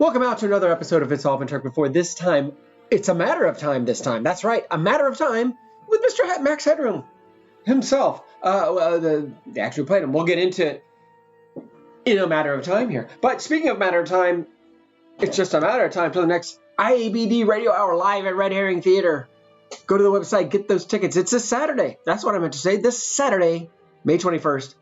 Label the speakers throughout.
Speaker 1: Welcome out to another episode of It's All Been Truck Before. This time, it's a matter of time this time. That's right, a matter of time with Mr. Max Headroom himself. The actor who played him. We'll get into it in a matter of time here. But speaking of matter of time, it's just a matter of time till the next IABD Radio Hour live at Red Herring Theater. Go to the website, get those tickets. It's this Saturday. That's what I meant to say. This Saturday, May 21st.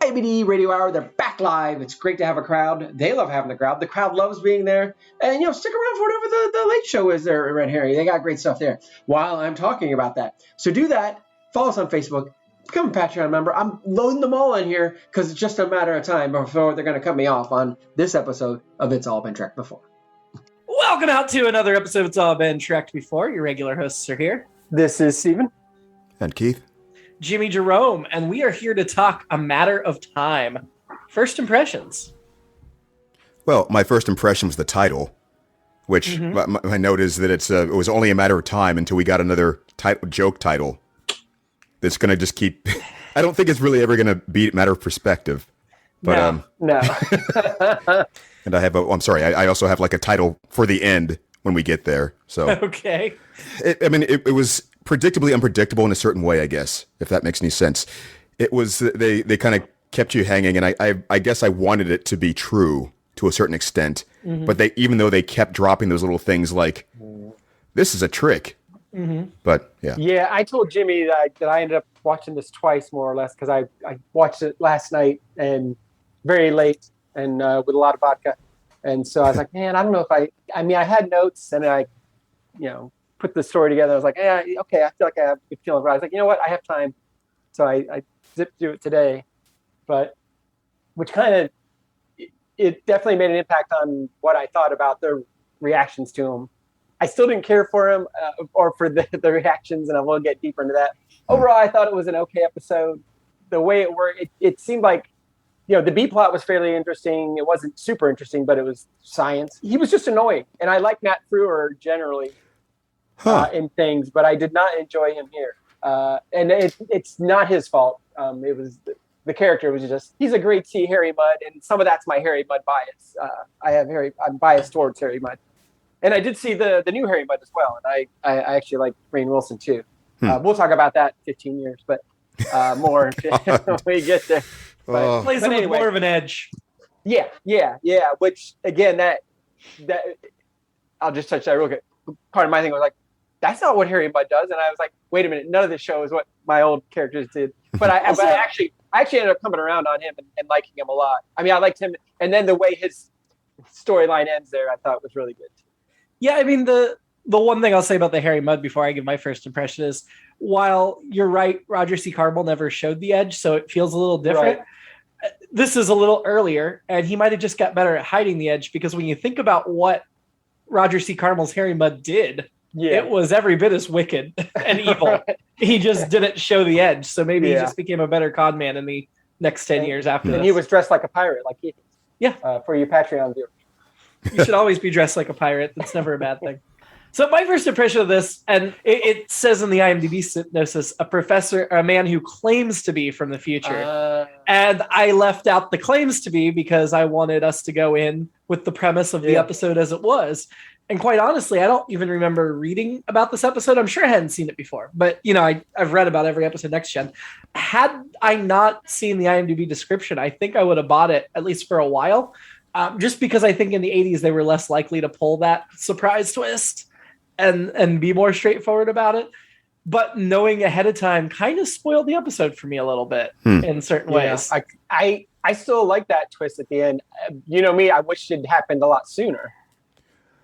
Speaker 1: IABD Radio Hour, they're back live. It's great to have a crowd. They love having the crowd. The crowd loves being there. And, stick around for whatever the late show is there at Red Herring. They got great stuff there while I'm talking about that. So do that. Follow us on Facebook. Become a Patreon member. I'm loading them all in here because it's just a matter of time before they're going to cut me off on this episode of It's All Been Trekked Before.
Speaker 2: Welcome out to another episode of It's All Been Trekked Before. Your regular hosts are here.
Speaker 3: This is Steven.
Speaker 4: And Keith.
Speaker 2: Jimmy-Jerome, and we are here to talk A Matter of Time. First impressions.
Speaker 4: Well, my first impression was the title, which my note is that it was only a matter of time until we got another joke title that's going to just keep... I don't think it's really ever going to be a matter of perspective. But,
Speaker 3: No.
Speaker 4: And I have I'm sorry, I also have like a title for the end when we get there. So
Speaker 2: Okay.
Speaker 4: It was predictably unpredictable in a certain way, I guess, if that makes any sense. It was, they kind of kept you hanging, and I guess I wanted it to be true to a certain extent, but even though they kept dropping those little things like, this is a trick. But yeah.
Speaker 3: Yeah, I told Jimmy that I ended up watching this twice, more or less, because I watched it last night and very late and with a lot of vodka. And so I was like, man, I don't know if I had notes and I, put the story together. I was like, yeah, okay, I feel like I have a good feeling. I was like, you know what? I have time. So I zipped through it today. But which kind of, it definitely made an impact on what I thought about their reactions to him. I still didn't care for him or for the reactions, and I will get deeper into that. Overall, I thought it was an okay episode. The way it worked, it seemed like, the B plot was fairly interesting. It wasn't super interesting, but it was science. He was just annoying. And I like Matt Frewer generally in things, but I did not enjoy him here. And it's not his fault. It was the character was just, he's a great C, Harry Mudd, and some of that's my Harry Mudd bias. I'm biased towards Harry Mudd. And I did see the new Harry Mudd as well, and I actually like Rainn Wilson too. We'll talk about that in 15 years, but more when we get there.
Speaker 2: Plays him with more of an edge.
Speaker 3: Yeah. Which again, that I'll just touch that real quick. Part of my thing was like, that's not what Harry Mudd does, and I was like, wait a minute, none of this show is what my old characters did. But I actually ended up coming around on him and liking him a lot. I mean, I liked him, and then the way his storyline ends there, I thought was really good.
Speaker 2: Yeah, I mean, the one thing I'll say about the Harry Mudd before I give my first impression is, while you're right, Roger C. Carmel never showed the edge, so it feels a little different. Right. This is a little earlier, and he might have just got better at hiding the edge, because when you think about what Roger C. Carmel's Harry Mudd did, it was every bit as wicked and evil. Right. He just didn't show the edge, so maybe he just became a better con man in the next 10 years after this.
Speaker 3: And he was dressed like a pirate, like he is.
Speaker 2: Yeah.
Speaker 3: For you Patreon viewers.
Speaker 2: You should always be dressed like a pirate. That's never a bad thing. So my first impression of this, and it says in the IMDb synopsis, a man who claims to be from the future. And I left out the claims to be because I wanted us to go in with the premise of the episode as it was. And quite honestly, I don't even remember reading about this episode. I'm sure I hadn't seen it before. But, I've read about every episode Next Gen. Had I not seen the IMDb description, I think I would have bought it, at least for a while. Just because I think in the 80s they were less likely to pull that surprise twist and be more straightforward about it. But knowing ahead of time kind of spoiled the episode for me a little bit in certain ways.
Speaker 3: I still like that twist at the end. You know me, I wish it happened a lot sooner.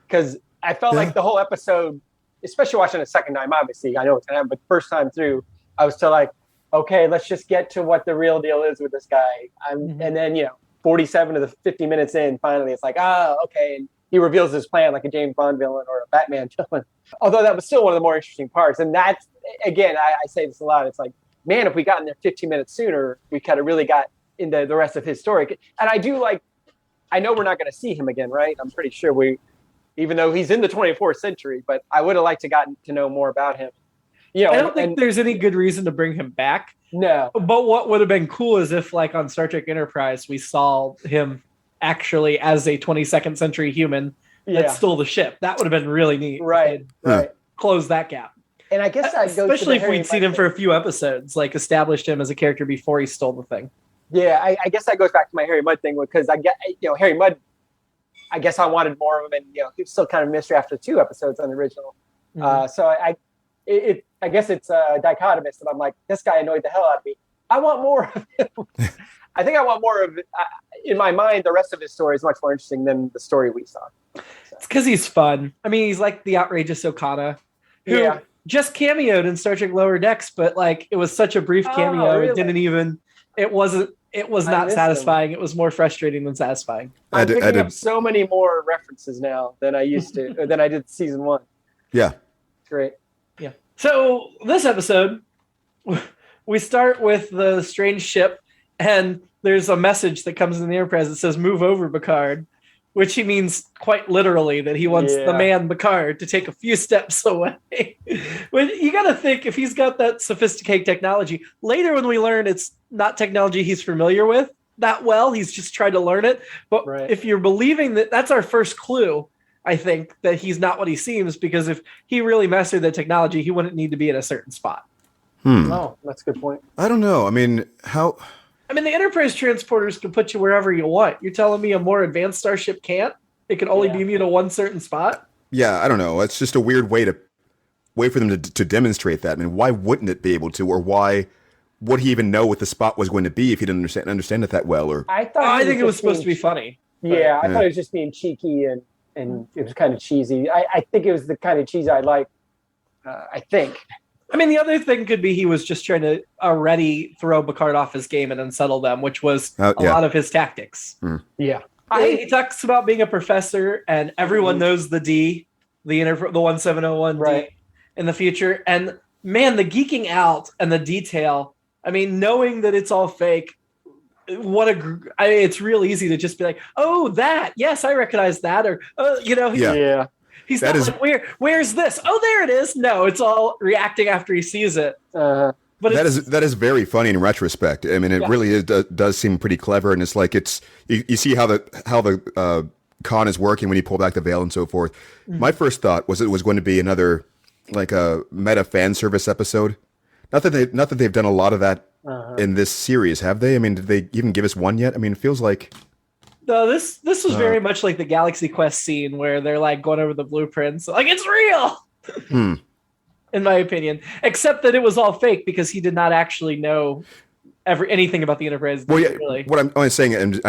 Speaker 3: Because I felt like the whole episode, especially watching it a second time, obviously, I know it's going to happen, but first time through, I was still like, okay, let's just get to what the real deal is with this guy. And then, 47 of the 50 minutes in, finally, it's like, okay. And he reveals his plan like a James Bond villain or a Batman villain. Although that was still one of the more interesting parts. And that's, again, I say this a lot. It's like, man, if we got in there 15 minutes sooner, we kind of really got into the rest of his story. And I know we're not going to see him again, right? I'm pretty sure even though he's in the 24th century, but I would have liked to gotten to know more about him.
Speaker 2: I don't think there's any good reason to bring him back.
Speaker 3: No.
Speaker 2: But what would have been cool is if, like on Star Trek Enterprise, we saw him actually as a 22nd century human that stole the ship. That would have been really neat.
Speaker 3: Right.
Speaker 2: Close that gap.
Speaker 3: And I guess that goes
Speaker 2: especially
Speaker 3: to
Speaker 2: if we'd seen him for a few episodes, like established him as a character before he stole the thing.
Speaker 3: Yeah, I guess that goes back to my Harry Mudd thing because I get, Harry Mudd, I guess I wanted more of him, and he was still kind of a mystery after 2 episodes on the original. So I guess it's dichotomous, and I'm like, this guy annoyed the hell out of me. I want more of him. I think I want more of it. In my mind, the rest of his story is much more interesting than the story we saw. So.
Speaker 2: It's because he's fun. I mean, he's like the outrageous Okada, who just cameoed in Star Trek Lower Decks, but like it was such a brief cameo, really? It was not satisfying. It was more frustrating than satisfying.
Speaker 3: I'm picking up so many more references now than I used to, or than I did season 1.
Speaker 4: Yeah.
Speaker 3: Great.
Speaker 2: Yeah. So this episode, we start with the strange ship, and there's a message that comes in the Enterprise that says, "Move over, Picard," which he means quite literally that he wants the man Picard to take a few steps away. When you got to think, if he's got that sophisticated technology, later when we learn it's not technology he's familiar with that well, he's just tried to learn it. But if you're believing that, that's our first clue, I think, that he's not what he seems, because if he really mastered the technology, he wouldn't need to be in a certain spot.
Speaker 3: Oh, that's a good point.
Speaker 4: I don't know. I mean,
Speaker 2: the Enterprise transporters can put you wherever you want. You're telling me a more advanced starship can't? It can only beam you to one certain spot?
Speaker 4: Yeah, I don't know. It's just a weird way for them to demonstrate that. I mean, why wouldn't it be able to, or why would he even know what the spot was going to be if he didn't understand it that well? Or
Speaker 2: I think it was supposed to be funny.
Speaker 3: Yeah, I thought it was just being cheeky and it was kind of cheesy. I think it was the kind of cheese I like. I think.
Speaker 2: I mean, the other thing could be he was just trying to already throw Picard off his game and unsettle them, which was a lot of his tactics.
Speaker 3: Yeah.
Speaker 2: He talks about being a professor, and everyone knows the D, the 1701 D in the future. And man, the geeking out and the detail. I mean, knowing that it's all fake, it's real easy to just be like, oh, that, yes, I recognize that, or he's not like, where's this? Oh, there it is. No, it's all reacting after he sees it.
Speaker 4: But that is very funny in retrospect. I mean, it really does seem pretty clever, and it's like you see how the con is working when you pull back the veil and so forth. My first thought was it was going to be another like a meta fan service episode. Not that they've done a lot of that in this series, have they? I mean, did they even give us one yet? I mean, it feels like.
Speaker 2: No, this was very much like the Galaxy Quest scene where they're like going over the blueprints, like it's real. In my opinion, except that it was all fake because he did not actually know anything about the Enterprise.
Speaker 4: Well,
Speaker 2: really.
Speaker 4: What I'm saying,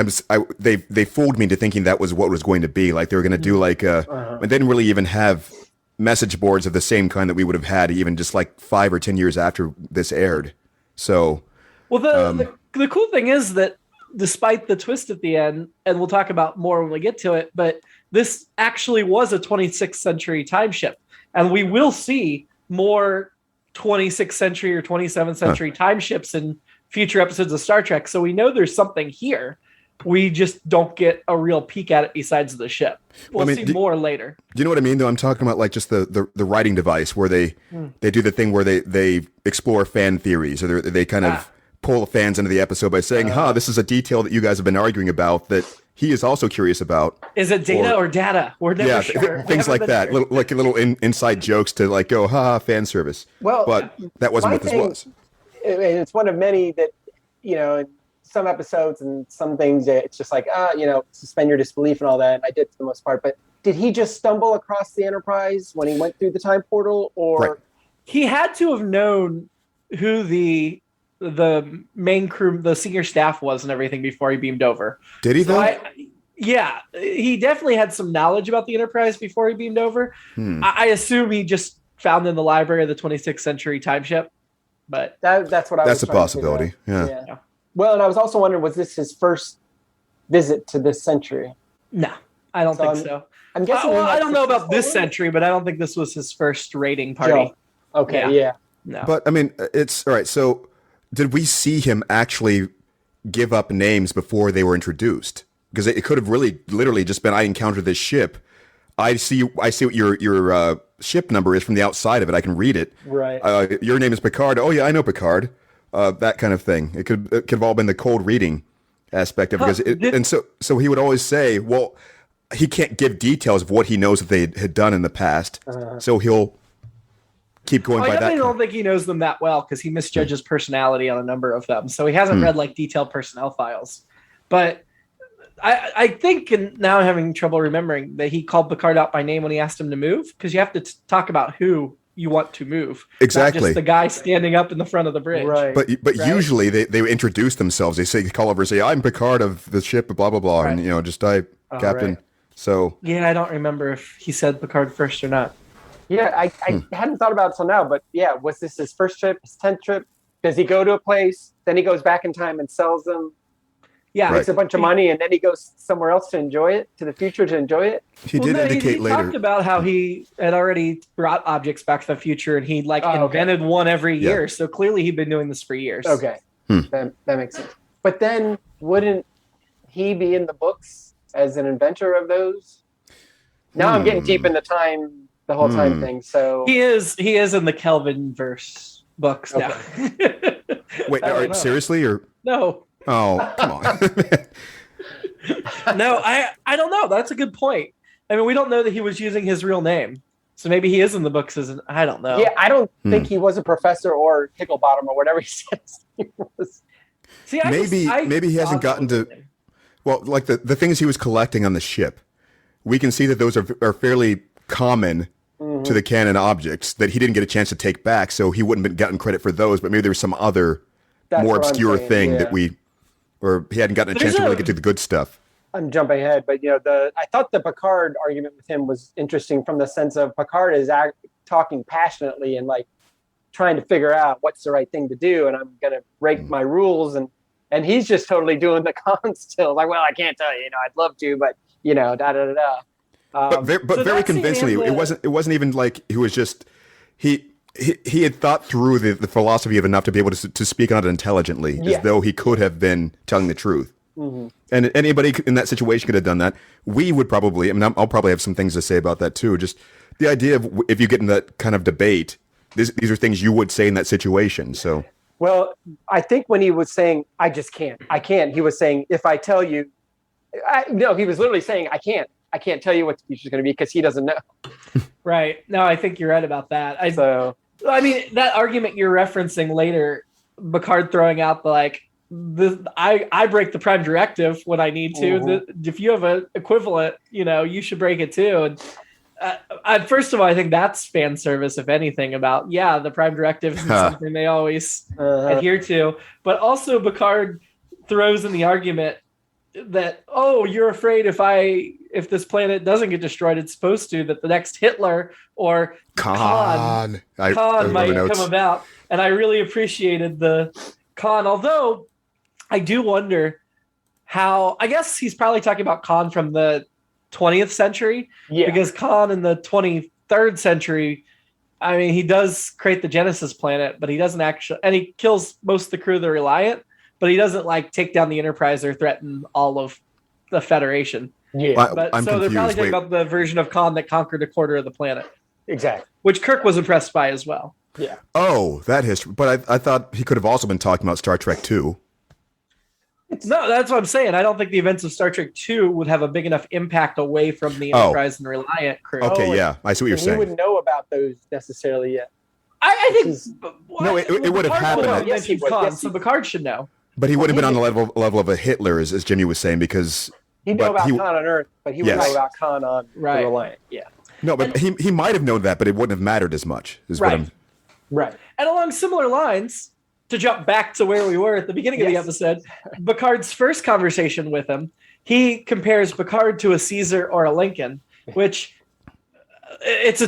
Speaker 4: they fooled me into thinking that was what was going to be. Like they were going to do like they didn't really even have message boards of the same kind that we would have had even just like 5 or 10 years after this aired. So,
Speaker 2: well, the cool thing is that despite the twist at the end, and we'll talk about more when we get to it, but this actually was a 26th century time ship, and we will see more 26th century or 27th century time ships in future episodes of Star Trek. So we know there's something here. We just don't get a real peek at it besides the ship. We'll see more later.
Speaker 4: Do you know what I mean, though? I'm talking about like just the writing device where they do the thing where they explore fan theories, or they kind of pull fans into the episode by saying, this is a detail that you guys have been arguing about that he is also curious about.
Speaker 2: Is it data or data? We're never sure.
Speaker 4: Things like that. Sure. Little inside jokes to like go, fan service.
Speaker 3: Well,
Speaker 4: but that wasn't what this was.
Speaker 3: It's one of many that, in some episodes and some things, it's just like, suspend your disbelief and all that. And I did for the most part. But did he just stumble across the Enterprise when he went through the time portal? Or
Speaker 2: he had to have known who the main crew, the senior staff was and everything before he beamed over.
Speaker 4: Did he though?
Speaker 2: He definitely had some knowledge about the Enterprise before he beamed over. I assume he just found in the library of the 26th century time ship, but
Speaker 3: that's what I was.
Speaker 4: That's a possibility. Yeah.
Speaker 3: Well, and I was also wondering, was this his first visit to this century?
Speaker 2: No, I don't think so. I'm guessing. I don't know about this century, but I don't think this was his first raiding party.
Speaker 3: Okay. Yeah.
Speaker 2: No.
Speaker 4: But I mean, it's all right. So, did we see him actually give up names before they were introduced? Because it could have really, literally, just been, I encountered this ship. I see what your ship number is from the outside of it. I can read it.
Speaker 3: Right.
Speaker 4: Your name is Picard. Oh yeah, I know Picard. That kind of thing. It could have all been the cold reading. aspect of it. And so he would always say, well, he can't give details of what he knows that they had done in the past, so he'll keep going by that. I
Speaker 2: definitely don't think he knows them that well because he misjudges personality on a number of them. So he hasn't read like detailed personnel files. But I think, and now I'm having trouble remembering, that he called Picard out by name when he asked him to move, because you have to talk about who you want to move.
Speaker 4: Exactly.
Speaker 2: Not just the guy standing up in the front of the bridge.
Speaker 3: Right.
Speaker 4: But usually they introduce themselves. They call over and say, I'm Picard of the ship, blah, blah, blah. Right. And, just Captain. Right. So.
Speaker 2: Yeah, I don't remember if he said Picard first or not.
Speaker 3: Yeah, I hadn't thought about it till now, but yeah, was this his first trip, his 10th trip? Does he go to a place, then he goes back in time and sells them? Yeah, makes a bunch of money, and then he goes somewhere else to enjoy it, to the future to enjoy it?
Speaker 4: He did indicate later.
Speaker 2: He talked about how he had already brought objects back to the future, and he invented one every year, so clearly he'd been doing this for years.
Speaker 3: Okay, that makes sense. But then, wouldn't he be in the books as an inventor of those? Now I'm getting deep into time, the whole time thing. So
Speaker 2: he is in the Kelvin verse books now.
Speaker 4: Wait, seriously or
Speaker 2: no?
Speaker 4: Oh, come on.
Speaker 2: No, I don't know. That's a good point. I mean, we don't know that he was using his real name, so maybe he is in the books as an. I don't know.
Speaker 3: Yeah, I don't think he was a professor or Hicklebottom or whatever he says he was.
Speaker 2: See,
Speaker 4: maybe he hasn't gotten to. Well, like the things he was collecting on the ship, we can see that those are fairly common to the canon objects that he didn't get a chance to take back, so he wouldn't have gotten credit for those. But maybe there was some other more obscure thing that or he hadn't gotten a chance to really get to the good stuff.
Speaker 3: I'm jumping ahead, but I thought the Picard argument with him was interesting from the sense of Picard is talking passionately and like trying to figure out what's the right thing to do, and I'm going to break my rules, and he's just totally doing the con still. Like, well, I can't tell you, I'd love to, but da da da da.
Speaker 4: But very convincingly, it wasn't even like he was just he had thought through the philosophy of enough to be able to speak on it intelligently, as though he could have been telling the truth. Mm-hmm. And anybody in that situation could have done that. We would probably, I'll probably have some things to say about that too. Just the idea of if you get in that kind of debate, these are things you would say in that situation. So,
Speaker 3: well, I think when he was saying, I can't, he was saying, if I tell you, no, he was literally saying, I can't tell you what the future is going to be because he doesn't know.
Speaker 2: Right. No, I think you're right about that. That argument you're referencing later, Picard throwing out I break the prime directive when I need to. If you have an equivalent, you should break it too. And first of all, I think that's fan service, if anything, about the prime directive isn't something they always adhere to. But also, Picard throws in the argument that you're afraid if this planet doesn't get destroyed, it's supposed to, that the next Hitler or Khan might come about. And I really appreciated the Khan, although I do wonder how, I guess he's probably talking about Khan from the 20th century, because Khan in the 23rd century, he does create the Genesis planet, but he doesn't actually, and he kills most of the crew of the Reliant, but he doesn't take down the Enterprise or threaten all of the Federation.
Speaker 4: Yeah,
Speaker 2: I'm so they're probably talking about the version of Khan that conquered a quarter of the planet.
Speaker 3: Exactly.
Speaker 2: Which Kirk was impressed by as well.
Speaker 3: Yeah.
Speaker 4: Oh, that history. But I thought he could have also been talking about Star Trek 2.
Speaker 2: No, that's what I'm saying. I don't think the events of Star Trek 2 would have a big enough impact away from the Enterprise and Reliant crew.
Speaker 4: Okay, I see what you're saying.
Speaker 3: He wouldn't know about those necessarily yet.
Speaker 2: I think...
Speaker 4: it would have happened.
Speaker 2: Yes, he would. So Picard should know.
Speaker 4: But he would have been on the level of a Hitler, as Jimmy was saying, because...
Speaker 3: He'd know about Khan on Earth, but he would know about Khan on the Reliant. Yeah.
Speaker 4: No, but he might have known that, but it wouldn't have mattered as much.
Speaker 2: Right. And along similar lines, to jump back to where we were at the beginning of the episode, Picard's first conversation with him, he compares Picard to a Caesar or a Lincoln, which it's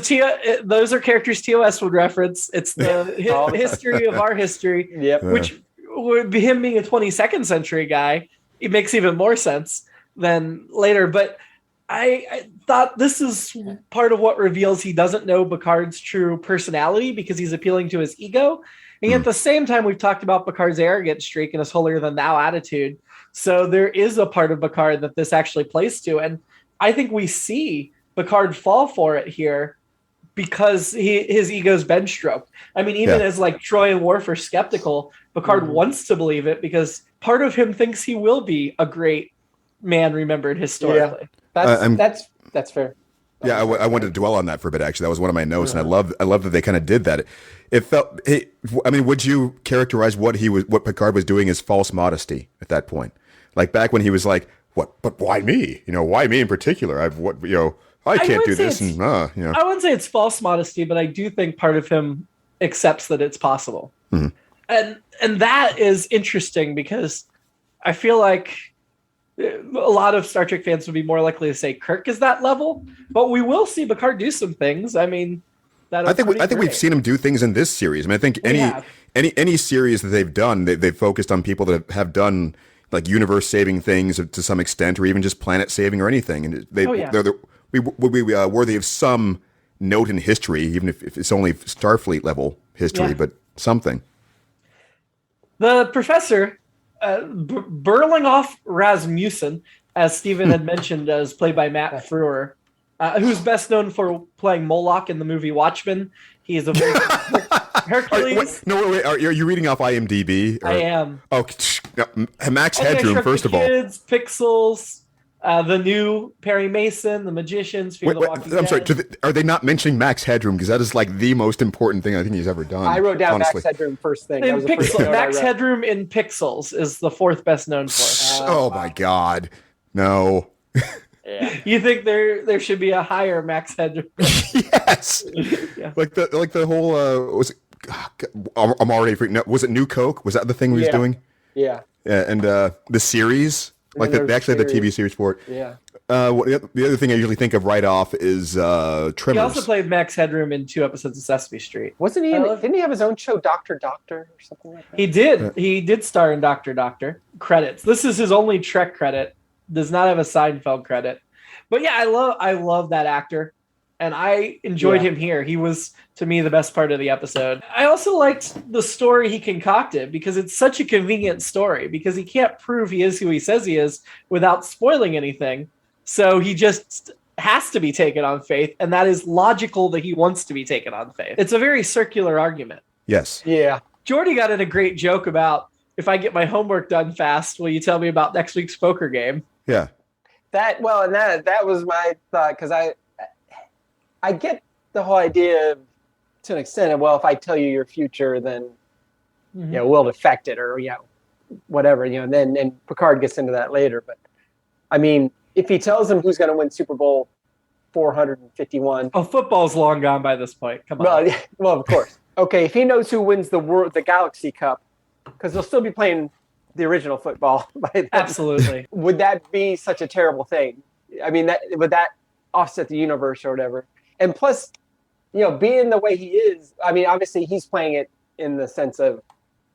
Speaker 2: those are characters TOS would reference. It's the history of our history, which would be him being a 22nd century guy. It makes even more sense than later. But I thought this is part of what reveals he doesn't know Picard's true personality because he's appealing to his ego. And at the same time, we've talked about Picard's arrogant streak and his holier-than-thou attitude. So there is a part of Picard that this actually plays to. And I think we see Picard fall for it here because his ego's been stroked. Even as Troy and Worf are skeptical, Picard wants to believe it because part of him thinks he will be a great man remembered historically.
Speaker 3: That's fair.
Speaker 4: Yeah, I wanted to dwell on that for a bit. Actually, that was one of my notes, and I love that they kind of did that. It felt. I mean, would you characterize what Picard was doing as false modesty at that point? Like back when he was like, "What? But why me? Why me in particular? I can't do this." And
Speaker 2: I wouldn't say it's false modesty, but I do think part of him accepts that it's possible, and that is interesting because I feel like a lot of Star Trek fans would be more likely to say Kirk is that level, but we will see Picard do some things. I mean,
Speaker 4: I think we've seen him do things in this series. I mean, I think any series that they've done, they've focused on people that have done like universe saving things to some extent, or even just planet saving or anything, and they're worthy of some note in history, even if it's only Starfleet level history, but something.
Speaker 2: The professor. Berlingoff Rasmussen, as Stephen had mentioned, is played by Matt Frewer, who's best known for playing Moloch in the movie Watchmen. He is a very Hercules.
Speaker 4: Wait, are you reading off IMDb?
Speaker 2: I am.
Speaker 4: Oh, Max Headroom, first of all.
Speaker 2: Kids, Pixels, the new Perry Mason, The Magicians, Fear the Walking Dead.
Speaker 4: I'm sorry, are they not mentioning Max Headroom? Because that is like the most important thing I think he's ever done.
Speaker 3: I wrote down
Speaker 4: honestly.
Speaker 3: Max Headroom first thing.
Speaker 2: Max Headroom in Pixels is the fourth best known for.
Speaker 4: Oh my God. No.
Speaker 2: Yeah. You think there should be a higher Max Headroom?
Speaker 4: Yes. Yeah. Like the whole was it, I'm already freaking out. Was it New Coke? Was that the thing he was doing?
Speaker 3: Yeah.
Speaker 4: And the series, like they actually had the TV series for it.
Speaker 3: Yeah.
Speaker 4: The other thing I usually think of right off is Tremors.
Speaker 2: He also played Max Headroom in 2 episodes of Sesame Street.
Speaker 3: Wasn't he? Didn't he have his own show, Doctor or something like that?
Speaker 2: He did. Yeah. He did star in Doctor. Credits. This is his only Trek credit. Does not have a Seinfeld credit. But yeah, I love that actor, and I enjoyed him here. He was, to me, the best part of the episode. I also liked the story he concocted because it's such a convenient story because he can't prove he is who he says he is without spoiling anything. So he just has to be taken on faith, and that is logical that he wants to be taken on faith. It's a very circular argument.
Speaker 4: Yes.
Speaker 3: Yeah.
Speaker 2: Jordy got in a great joke about, if I get my homework done fast, will you tell me about next week's poker game?
Speaker 4: Yeah.
Speaker 3: That was my thought, because I get the whole idea to an extent of, well, if I tell you your future, then we'll affect it, or whatever, and then Picard gets into that later. But I mean, if he tells him who's going to win Super Bowl 451,
Speaker 2: football's long gone by this point. Come on.
Speaker 3: Well, of course. Okay, if he knows who wins the Galaxy Cup, because they'll still be playing the original football by then.
Speaker 2: Absolutely.
Speaker 3: Would that be such a terrible thing? I mean, would that offset the universe or whatever? And plus, being the way he is, I mean, obviously he's playing it in the sense of,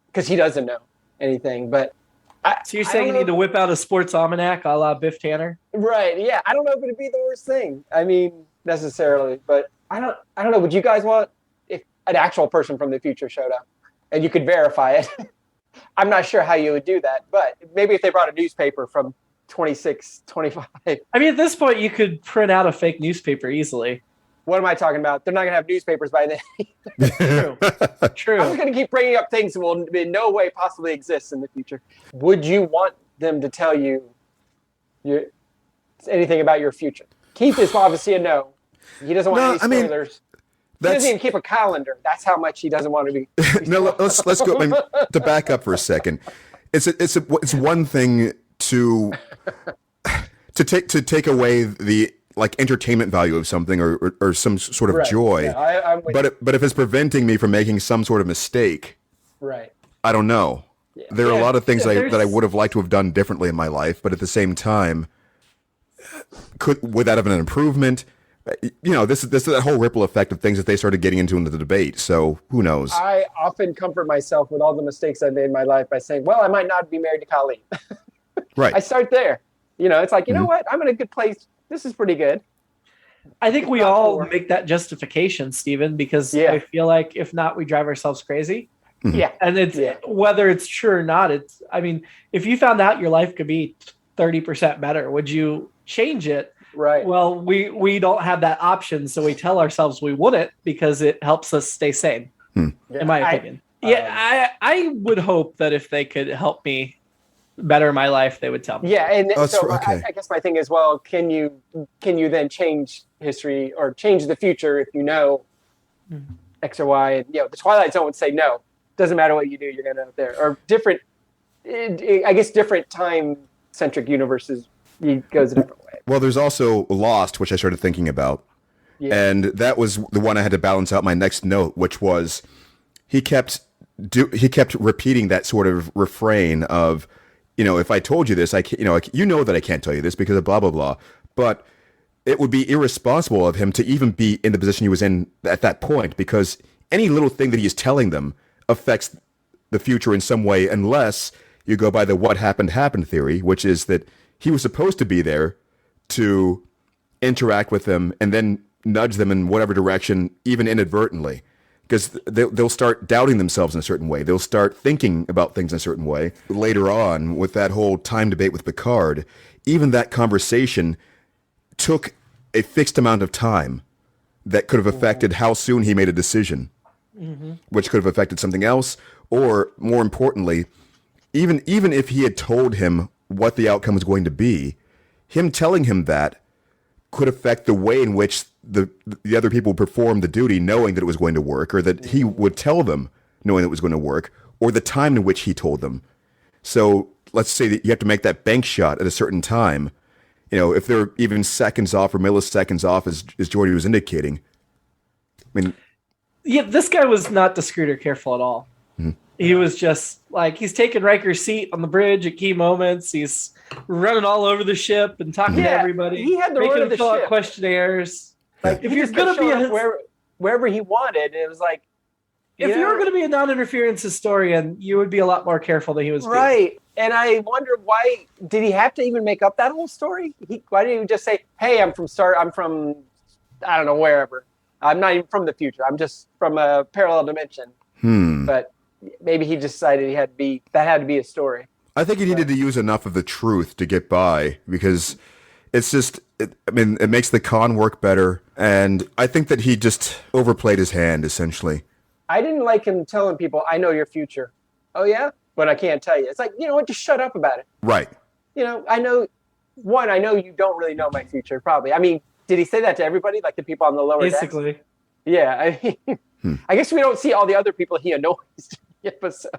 Speaker 3: because he doesn't know anything, but
Speaker 2: so you're saying you need to whip out a sports almanac a la Biff Tanner?
Speaker 3: Right, yeah. I don't know if it'd be the worst thing. I mean, necessarily, but I don't know. Would you guys want if an actual person from the future showed up and you could verify it? I'm not sure how you would do that, but maybe if they brought a newspaper from 26, 25.
Speaker 2: I mean, at this point, you could print out a fake newspaper easily.
Speaker 3: What am I talking about? They're not going to have newspapers by then.
Speaker 2: True.
Speaker 3: I'm going to keep bringing up things that will in no way possibly exist in the future. Would you want them to tell you anything about your future? Keith is obviously a no. He doesn't want any spoilers. He doesn't even keep a calendar. That's how much he doesn't want to be.
Speaker 4: No, let's go to back up for a second. It's one thing to take away the entertainment value of something or some sort of joy.
Speaker 3: Yeah,
Speaker 4: but if it's preventing me from making some sort of mistake,
Speaker 3: right?
Speaker 4: I don't know. Yeah. There are a lot of things that I would have liked to have done differently in my life, but at the same time, would that have been an improvement? This is that whole ripple effect of things that they started getting into the debate. So who knows?
Speaker 3: I often comfort myself with all the mistakes I've made in my life by saying, well, I might not be married to Colleen.
Speaker 4: Right.
Speaker 3: I start there. It's like, you know what? I'm in a good place. This is pretty good.
Speaker 2: I think we all make that justification, Stephen, because I feel like if not, we drive ourselves crazy.
Speaker 4: Mm-hmm.
Speaker 3: Yeah.
Speaker 2: And it's whether it's true or not, if you found out your life could be 30% better, would you change it?
Speaker 3: Right.
Speaker 2: Well, we don't have that option, so we tell ourselves we wouldn't because it helps us stay sane, in my opinion. I would hope that if they could help me better my life, they would tell me.
Speaker 3: Yeah, and
Speaker 4: okay.
Speaker 3: I guess my thing is, well, can you then change history or change the future if you know X or Y? And the Twilight Zone would say no. Doesn't matter what you do, you're going to end up there. Or different, I guess, different time-centric universes, it goes a different way.
Speaker 4: Well, there's also Lost, which I started thinking about. Yeah. And that was the one I had to balance out my next note, which was he kept repeating that sort of refrain of, if I told you this, I can't, that I can't tell you this because of blah, blah, blah. But it would be irresponsible of him to even be in the position he was in at that point, because any little thing that he is telling them affects the future in some way, unless you go by the what happened theory, which is that he was supposed to be there to interact with them and then nudge them in whatever direction, even inadvertently, because they'll start doubting themselves in a certain way. They'll start thinking about things in a certain way. Later on, with that whole time debate with Picard, even that conversation took a fixed amount of time that could have affected how soon he made a decision, which could have affected something else, or more importantly, even if he had told him what the outcome was going to be, him telling him that could affect the way in which the other people performed the duty, knowing that it was going to work, or that he would tell them knowing that it was going to work, or the time in which he told them. So let's say that you have to make that bank shot at a certain time. If they're even seconds off or milliseconds off, as Jordy was indicating. I mean,
Speaker 2: yeah, this guy was not discreet or careful at all. He was just like, he's taking Riker's seat on the bridge at key moments. He's running all over the ship and talking to everybody.
Speaker 3: He had the
Speaker 2: making
Speaker 3: run
Speaker 2: them
Speaker 3: of the
Speaker 2: fill out
Speaker 3: ship.
Speaker 2: Questionnaires. Like, if you're going to be
Speaker 3: wherever he wanted, it was like,
Speaker 2: if you were going to be a non-interference historian, you would be a lot more careful than he was being.
Speaker 3: Right. And I wonder, why did he have to even make up that whole story? Why didn't he just say, "Hey, I'm from I don't know, wherever. I'm not even from the future. I'm just from a parallel dimension." But maybe he decided that had to be a story.
Speaker 4: I think he needed to use enough of the truth to get by, because it's just, it makes the con work better. And I think that he just overplayed his hand, essentially.
Speaker 3: I didn't like him telling people, "I know your future." Oh, yeah? But I can't tell you. It's like, you know what? Just shut up about it.
Speaker 4: Right.
Speaker 3: I know you don't really know my future, probably. I mean, did he say that to everybody? Like the people on the lower decks?
Speaker 2: Basically.
Speaker 3: Yeah. I guess we don't see all the other people he annoys in the episode.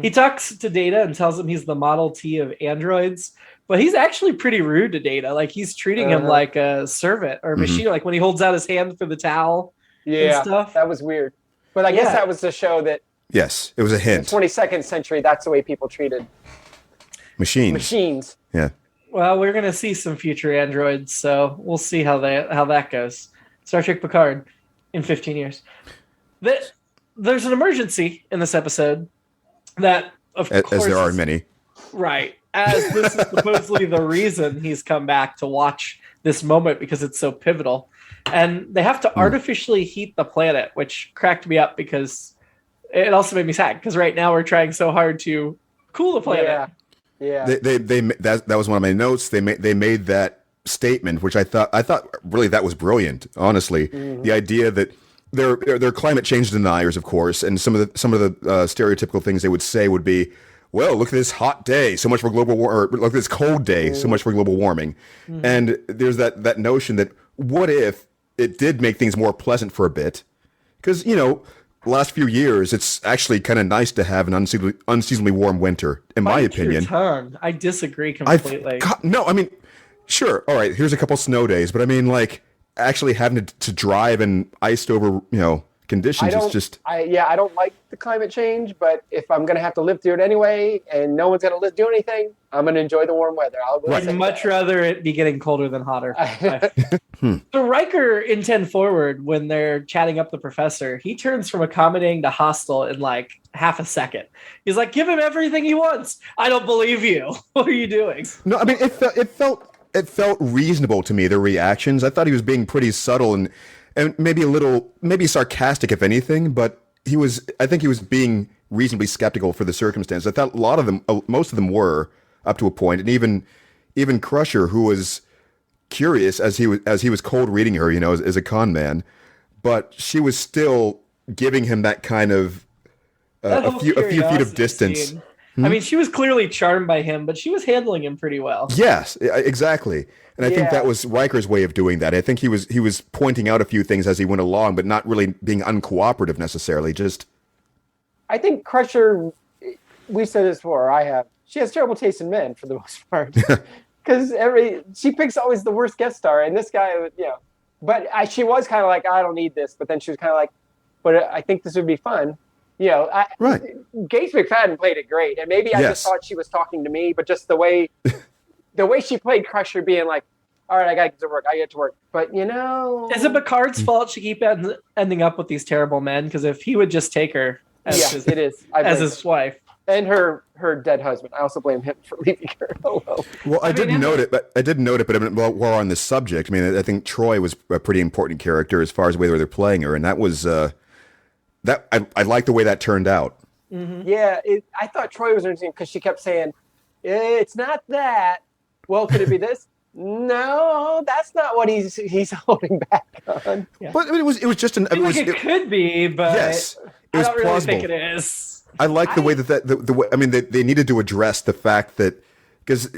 Speaker 2: He talks to Data and tells him he's the Model T of androids, but he's actually pretty rude to Data. Like, he's treating him like a servant or a machine. Like when he holds out his hand for the towel and stuff.
Speaker 3: That was weird. But I guess that was to show that.
Speaker 4: Yes, it was a hint.
Speaker 3: In the 22nd century, that's the way people treated machines.
Speaker 4: Yeah.
Speaker 2: Well, we're going to see some future androids, so we'll see how that goes. Star Trek Picard in 15 years. There's an emergency in this episode that, of course,
Speaker 4: as there are many.
Speaker 2: Right. As this is supposedly the reason he's come back to watch this moment, because it's so pivotal. And they have to artificially heat the planet, which cracked me up because it also made me sad, because right now we're trying so hard to cool the planet.
Speaker 3: Yeah.
Speaker 4: That was one of my notes. They made that statement, which I thought really that was brilliant. Honestly, the idea that they're climate change deniers, of course, and some of the stereotypical things they would say would be, well, look at this hot day, so much for global war, or look at this cold day, so much for global warming. And there's that notion that what if it did make things more pleasant for a bit? Because, the last few years, it's actually kind of nice to have an unseasonably warm winter, in my opinion.
Speaker 2: Your tongue. I disagree completely.
Speaker 4: No, I mean, sure, all right, here's a couple snow days, but I mean, like, actually having to drive in iced over, conditions is just...
Speaker 3: I don't like the climate change, but if I'm going to have to live through it anyway, and no one's going to do anything, I'm going to enjoy the warm weather.
Speaker 2: I'd much rather it be getting colder than hotter. So Riker in 10 Forward, when they're chatting up the professor, he turns from accommodating to hostile in like half a second. He's like, give him everything he wants. I don't believe you. What are you doing?
Speaker 4: No, I mean, it felt reasonable to me, the reactions. I thought he was being pretty subtle and maybe sarcastic, if anything, but I think he was being reasonably skeptical for the circumstance. I thought most of them were, up to a point, and even Crusher, who was curious as he was cold reading her, as a con man, but she was still giving him that kind of a few feet of distance.
Speaker 2: I mean, she was clearly charmed by him, but she was handling him pretty well.
Speaker 4: Yes, exactly. And I think that was Riker's way of doing that. I think he was pointing out a few things as he went along, but not really being uncooperative necessarily. Just,
Speaker 3: I think Crusher. We said this before. I have. She has terrible taste in men for the most part, because she picks always the worst guest star, and this guy, But she was kind of like, I don't need this, but then she was kind of like, but I think this would be fun.
Speaker 4: right.
Speaker 3: Gates McFadden played it great, and maybe I just thought she was talking to me, but just the way she played Crusher, being like, "All right, I got to get to work. I get to work." But
Speaker 2: is it Picard's fault she keep ending up with these terrible men? Because if he would just take her as his wife
Speaker 3: and her dead husband, I also blame him for leaving her alone.
Speaker 4: Well, I didn't note it, but while we're on this subject, I mean, I think Troy was a pretty important character as far as the way they're playing her, and that was. That I like the way that turned out.
Speaker 3: Mm-hmm. Yeah, I thought Troy was interesting because she kept saying, "It's not that." Well, could it be this? No, that's not what he's holding back on.
Speaker 4: Yeah. But it was just an.
Speaker 2: It could be, but
Speaker 4: yes, it was
Speaker 2: I don't really
Speaker 4: plausible.
Speaker 2: think it is.
Speaker 4: I like the way that the way. I mean, they needed to address the fact that because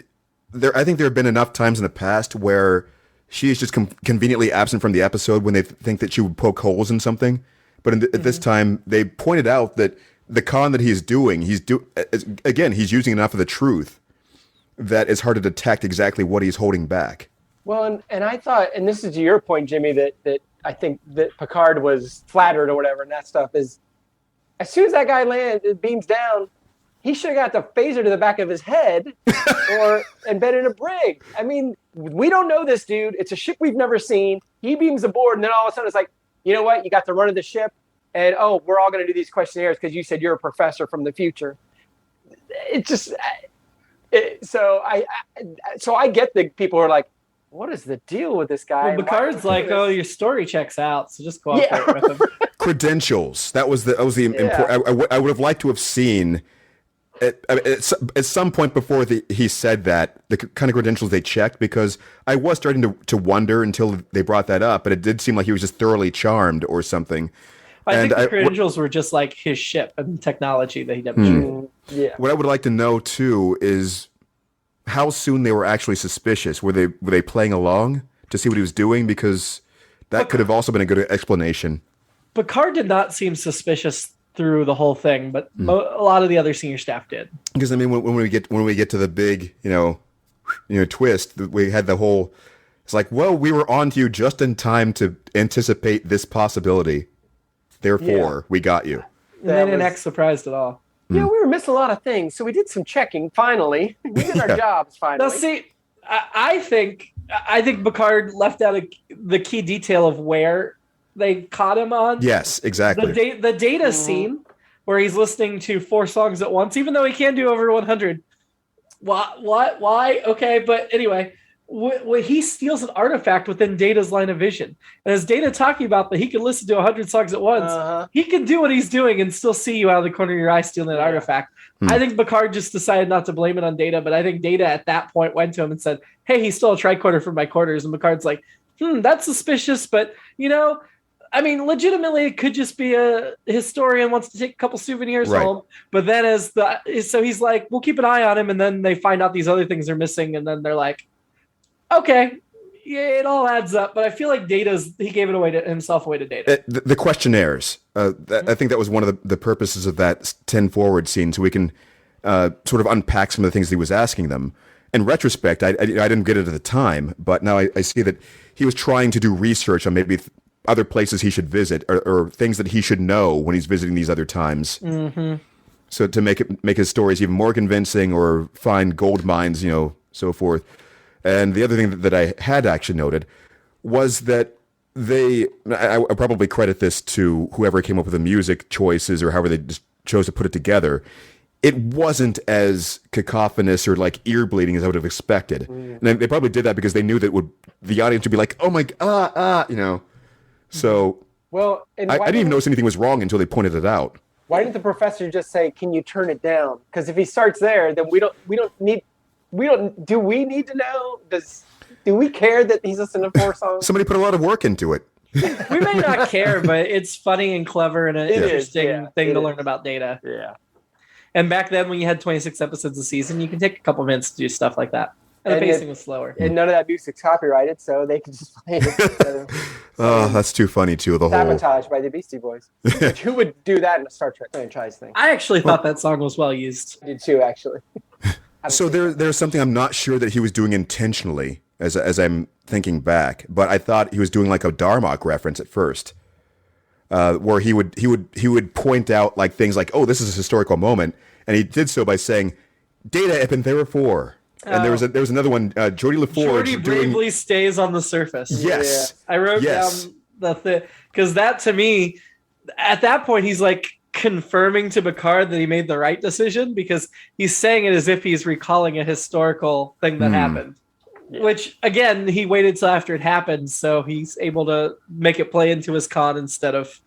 Speaker 4: I think there have been enough times in the past where she is just conveniently absent from the episode when they think that she would poke holes in something. But at this time, they pointed out that the con that he's doing, he's using enough of the truth that it's hard to detect exactly what he's holding back.
Speaker 3: Well, and I thought, and this is to your point, Jimmy, that I think that Picard was flattered or whatever, and that stuff is, as soon as that guy beams down, he should have got the phaser to the back of his head and been in a brig. I mean, we don't know this dude. It's a ship we've never seen. He beams aboard, and then all of a sudden it's like, you know what? You got the run of the ship, and we're all going to do these questionnaires because you said you're a professor from the future. It just, so I get the people who are like, what is the deal with this guy?
Speaker 2: Well, Picard's like, your story checks out, so just cooperate with him.
Speaker 4: Credentials. That was the important. I would have liked to have seen at some point before he said that the kind of credentials they checked, because I was starting to wonder until they brought that up, but it did seem like he was just thoroughly charmed or something.
Speaker 2: I think the credentials were just like his ship and technology that he demonstrated.
Speaker 3: Yeah.
Speaker 4: What I would like to know too is how soon they were actually suspicious. Were they playing along to see what he was doing? Because that could have also been a good explanation.
Speaker 2: Picard did not seem suspicious through the whole thing, but a lot of the other senior staff did. Because
Speaker 4: I mean, when we get to the big twist, we had the whole. It's like, well, we were on to you just in time to anticipate this possibility. Therefore, we got you.
Speaker 2: And they didn't act surprised at all.
Speaker 3: Yeah, we were missing a lot of things, so we did some checking. Finally, we did our jobs. Finally.
Speaker 2: Now, see, I think Picard left out the key detail of where they caught him on.
Speaker 4: Yes, exactly.
Speaker 2: The data scene where he's listening to 4 songs at once, even though he can do over 100. Why? Okay, but anyway, when he steals an artifact within Data's line of vision, and as Data talking about that he can listen to 100 songs at once, he can do what he's doing and still see you out of the corner of your eye stealing an artifact. I think Picard just decided not to blame it on Data, but I think Data at that point went to him and said, "Hey, he stole a tricorder from my quarters," and Picard's like, "That's suspicious, but I mean, legitimately, it could just be a historian wants to take a couple souvenirs home." But then so he's like, "We'll keep an eye on him," and then they find out these other things are missing, and then they're like, "Okay, yeah, it all adds up." But I feel like he gave it away to himself away to Data.
Speaker 4: The questionnaires. I think that was one of the purposes of that 10 forward scene, so we can sort of unpack some of the things he was asking them. In retrospect, I didn't get it at the time, but now I see that he was trying to do research on maybe other places he should visit or things that he should know when he's visiting these other times. Mm-hmm. So to make his stories even more convincing or find gold mines, so forth. And the other thing that I had actually noted was that I probably credit this to whoever came up with the music choices or however they just chose to put it together. It wasn't as cacophonous or like ear bleeding as I would have expected. And they probably did that because they knew that the audience would be like, "Oh my god," So
Speaker 3: well, and
Speaker 4: I didn't even notice anything was wrong until they pointed it out.
Speaker 3: Why didn't the professor just say, "Can you turn it down?" Because if he starts there, then do we need to know? Do we care that he's listening to 4 songs?
Speaker 4: Somebody put a lot of work into it.
Speaker 2: We may not care, but it's funny and clever and an interesting thing to learn about Data.
Speaker 3: Yeah.
Speaker 2: And back then, when you had 26 episodes a season, you can take a couple minutes to do stuff like that. And the pacing was slower.
Speaker 3: And none of that music's copyrighted, so they could just play it.
Speaker 4: Oh, that's too funny, too. The whole
Speaker 3: Sabotage by the Beastie Boys. Which, who would do that in a Star Trek franchise thing?
Speaker 2: I actually thought that song was well used.
Speaker 3: I did too, actually.
Speaker 4: So there's something I'm not sure that he was doing intentionally, as I'm thinking back, but I thought he was doing like a Darmok reference at first, where he would point out like things like, oh, this is a historical moment, and he did so by saying, "Data Epinthera 4." And there was another one, Geordie LaForge.
Speaker 2: Geordie bravely stays on the surface.
Speaker 4: Yes.
Speaker 2: I wrote down the thing, because that to me, at that point, he's like confirming to Picard that he made the right decision, because he's saying it as if he's recalling a historical thing that happened. Yeah. Which, again, he waited till after it happened, so he's able to make it play into his con instead of,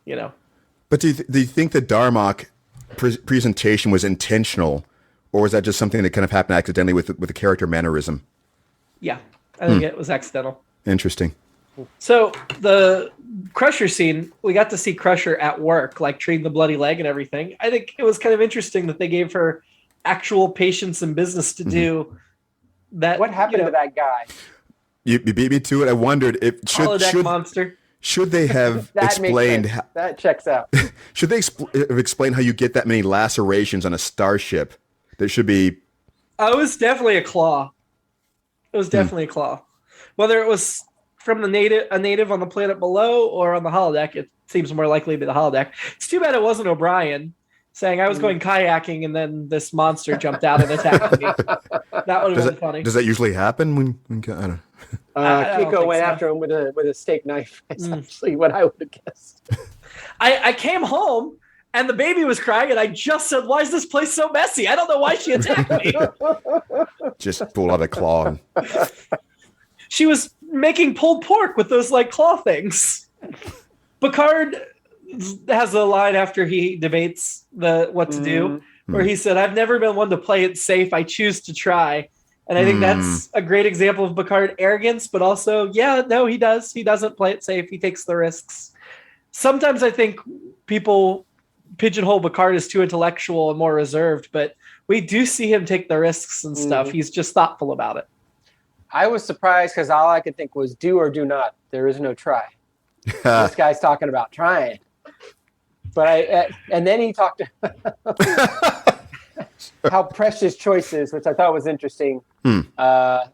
Speaker 4: But do you think the Darmok presentation was intentional? Or was that just something that kind of happened accidentally with the character mannerism?
Speaker 2: Yeah, I think it was accidental.
Speaker 4: Interesting.
Speaker 2: So the Crusher scene, we got to see Crusher at work, like treating the bloody leg and everything. I think it was kind of interesting that they gave her actual patience and business to do that.
Speaker 3: What happened to that guy?
Speaker 4: You beat me to it. I wondered if
Speaker 2: holodeck monster.
Speaker 4: Should they have explained
Speaker 3: that checks out?
Speaker 4: Should they have explained how you get that many lacerations on a starship? There should be.
Speaker 2: Oh, it was definitely a claw. It was definitely a claw. Whether it was from a native on the planet below or on the holodeck, it seems more likely to be the holodeck. It's too bad it wasn't O'Brien saying I was going kayaking and then this monster jumped out and attacked me. That would have been funny.
Speaker 4: Does that usually happen when I don't know?
Speaker 3: Kiko went after him with a steak knife. That's actually what I would have guessed.
Speaker 2: I came home. And the baby was crying, and I just said, "Why is this place so messy? I don't know why she attacked me."
Speaker 4: Just pulled out a claw.
Speaker 2: She was making pulled pork with those like claw things. Picard has a line after he debates what to do, where he said, "I've never been one to play it safe. I choose to try." And I think that's a great example of Picard arrogance, but also, he does. He doesn't play it safe. He takes the risks. Sometimes I think people pigeonhole Picard as too intellectual and more reserved, but we do see him take the risks and stuff. He's just thoughtful about it.
Speaker 3: I was surprised because all I could think was do or do not. There is no try. This guy's talking about trying. But and then he talked to how precious choice is, which I thought was interesting.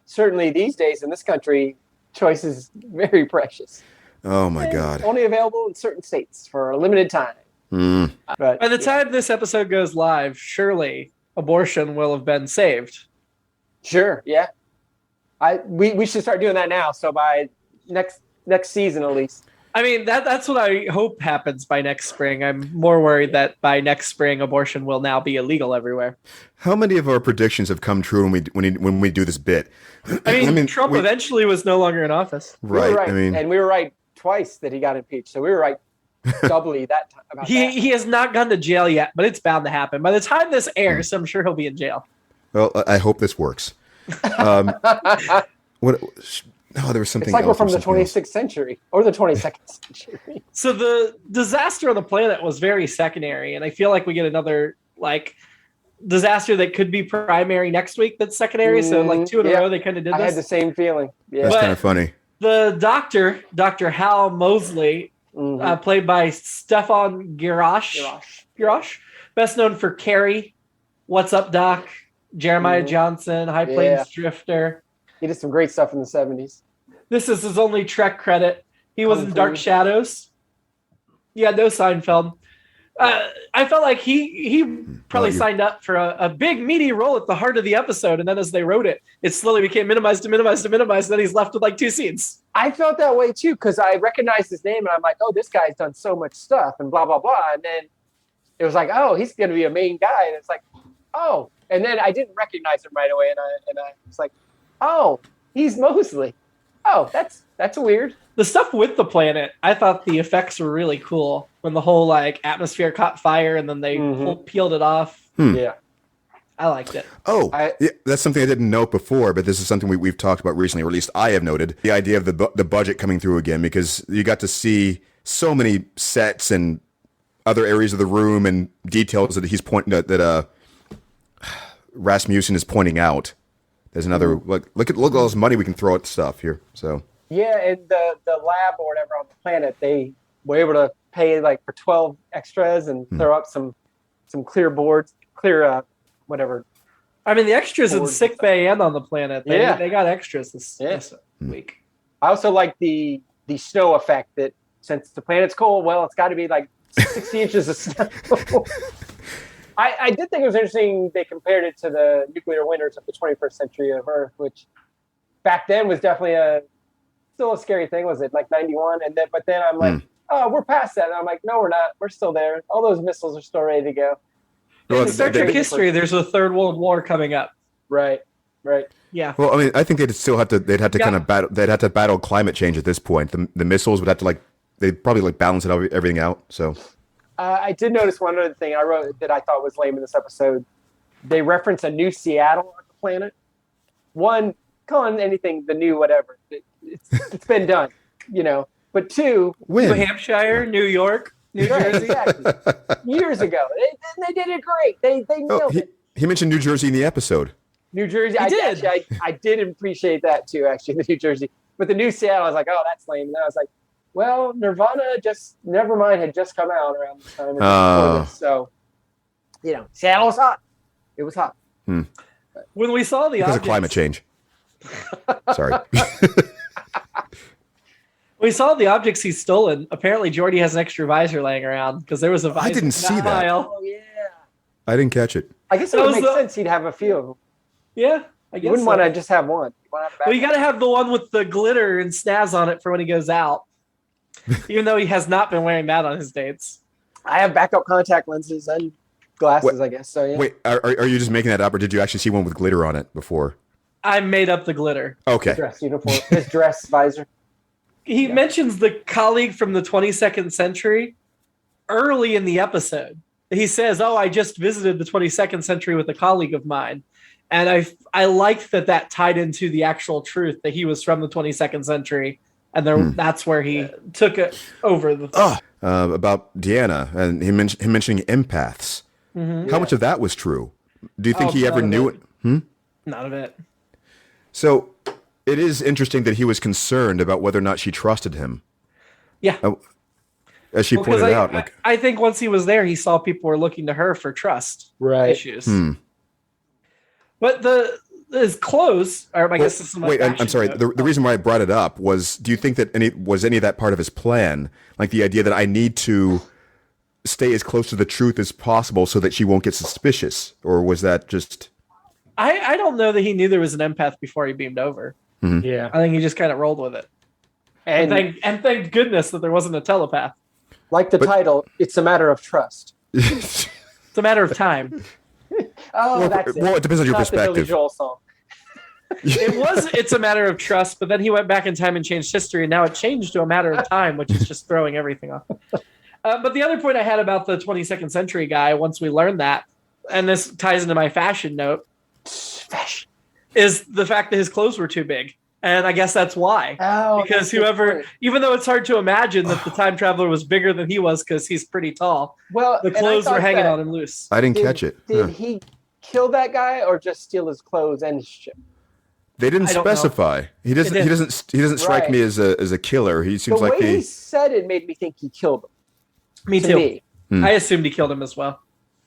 Speaker 3: Certainly these days in this country, choice is very precious.
Speaker 4: Oh my God.
Speaker 3: Only available in certain states for a limited time.
Speaker 2: But by the time this episode goes live, surely abortion will have been saved.
Speaker 3: Sure, yeah. We should start doing that now. So by next season, at least.
Speaker 2: I mean, that's what I hope happens by next spring. I'm more worried that by next spring, abortion will now be illegal everywhere.
Speaker 4: How many of our predictions have come true when we do this bit?
Speaker 2: I mean Trump eventually was no longer in office.
Speaker 4: Right.
Speaker 3: We were right. And we were right twice that he got impeached. So we were right. Doubly that time. About
Speaker 2: he has not gone to jail yet, but it's bound to happen. By the time this airs, I'm sure he'll be in jail.
Speaker 4: Well, I hope this works. What? No, there was something.
Speaker 3: It's like
Speaker 4: else.
Speaker 3: We're from the 26th century or the 22nd century.
Speaker 2: So the disaster on the planet was very secondary, and I feel like we get another disaster that could be primary next week. That's secondary. So two in a row, they kind of did this.
Speaker 3: I had the same feeling. Yeah,
Speaker 4: that's kind of funny.
Speaker 2: The doctor, Dr. Hal Mosley. Played by Stefan Girosh, best known for Carrie, What's Up, Doc, Jeremiah Johnson, High Plains Drifter.
Speaker 3: He did some great stuff in the 70s.
Speaker 2: This is his only Trek credit. He was in Dark Shadows. Yeah, no Seinfeld. I felt like he probably signed up for a big meaty role at the heart of the episode, and then as they wrote it, it slowly became minimized, and then he's left with like 2 scenes.
Speaker 3: I felt that way too, because I recognized his name and I'm like, oh, this guy's done so much stuff and blah, blah, blah. And then it was like, oh, he's going to be a main guy. And it's like, oh. And then I didn't recognize him right away. And I was like, oh, he's Mosley. Oh, that's weird.
Speaker 2: The stuff with the planet, I thought the effects were really cool when the whole atmosphere caught fire and then they peeled it off.
Speaker 3: Yeah.
Speaker 2: I liked it.
Speaker 4: Oh, that's something I didn't note before, but this is something we've talked about recently, or at least I have noted, the idea of the budget coming through again, because you got to see so many sets and other areas of the room and details that he's pointing that Rasmussen is pointing out. There's another look at all this money we can throw at stuff here. So
Speaker 3: yeah, and the lab or whatever on the planet, they were able to pay like for 12 extras and throw up some clear boards, whatever.
Speaker 2: I mean, the extras in sick bay and on the planet. They got extras this week.
Speaker 3: I also like the snow effect that since the planet's cold, well, it's got to be like 60 inches of snow. I did think it was interesting they compared it to the nuclear winters of the 21st century of Earth, which back then was definitely still a scary thing. Was it like 91? But then I'm like, oh, we're past that. And I'm like, no, we're not. We're still there. All those missiles are still ready to go.
Speaker 2: In Star Trek history, there's a third world war coming up.
Speaker 3: Right.
Speaker 2: Yeah.
Speaker 4: Well, I mean, I think they'd have to kind of battle. They'd have to battle climate change at this point. The missiles would have to they'd probably balance everything out. So.
Speaker 3: I did notice one other thing I wrote that I thought was lame in this episode. They reference a new Seattle on the planet. One, calling anything the new whatever. It's been done, But two,
Speaker 2: New Hampshire, New York, New Jersey.
Speaker 3: Exactly. Years ago. They did it great. They nailed it.
Speaker 4: He mentioned New Jersey in the episode.
Speaker 3: New Jersey. I did appreciate that too, actually, the New Jersey. But the new Seattle, I was like, oh, that's lame. And then I was like, well, Nirvana Nevermind had just come out around the time. So, Seattle was hot. It was hot.
Speaker 2: When we saw the
Speaker 4: because
Speaker 2: objects,
Speaker 4: of climate change. Sorry.
Speaker 2: We saw the objects he's stolen. Apparently, Geordi has an extra visor laying around because there was a visor.
Speaker 4: I didn't see that.
Speaker 3: Oh, yeah.
Speaker 4: I didn't catch it.
Speaker 3: I guess it would make sense he'd have a few of them.
Speaker 2: Yeah, I guess
Speaker 3: you wouldn't want to just have one.
Speaker 2: You got to have the one with the glitter and snaz on it for when he goes out. Even though he has not been wearing that on his dates.
Speaker 3: I have backup contact lenses and glasses, I guess. So yeah.
Speaker 4: Wait, are you just making that up, or did you actually see one with glitter on it before?
Speaker 2: I made up the glitter.
Speaker 4: Okay.
Speaker 3: Dress uniform, his dress visor.
Speaker 2: He mentions the colleague from the 22nd century early in the episode. He says, "Oh, I just visited the 22nd century with a colleague of mine," and I liked that tied into the actual truth that he was from the 22nd century. And that's where he took it over.
Speaker 4: About Deanna and him mentioning empaths. Mm-hmm. How much of that was true? Do you think he ever knew it?
Speaker 2: None of it.
Speaker 4: So it is interesting that he was concerned about whether or not she trusted him.
Speaker 2: Yeah.
Speaker 4: As she pointed out.
Speaker 2: I think once he was there, he saw people were looking to her for trust issues. But his clothes, or I guess this is my
Speaker 4: I'm sorry. The reason why I brought it up was, do you think that any of that part of his plan? Like the idea that I need to stay as close to the truth as possible so that she won't get suspicious? Or was that just...
Speaker 2: I don't know that he knew there was an empath before he beamed over.
Speaker 4: Mm-hmm.
Speaker 3: Yeah.
Speaker 2: I think he just kind of rolled with it. And thank goodness that there wasn't a telepath.
Speaker 3: Like the title, it's a matter of trust.
Speaker 2: It's a matter of time.
Speaker 3: That's it.
Speaker 4: Well, it depends on your perspective.
Speaker 3: The Billy Joel song.
Speaker 2: It's a matter of trust, but then he went back in time and changed history, and now it changed to a matter of time, which is just throwing everything off. But the other point I had about the 22nd century guy, once we learned that, and this ties into my fashion note, is the fact that his clothes were too big. And I guess that's why. Because even though it's hard to imagine that the time traveler was bigger than he was because he's pretty tall, the clothes were hanging on him loose.
Speaker 4: I didn't catch it.
Speaker 3: Did he kill that guy or just steal his clothes and his ship?
Speaker 4: They didn't specify. He doesn't strike me as a killer. He seems like
Speaker 3: the way he said it made me think he killed him.
Speaker 2: Me too. I assumed he killed him as well.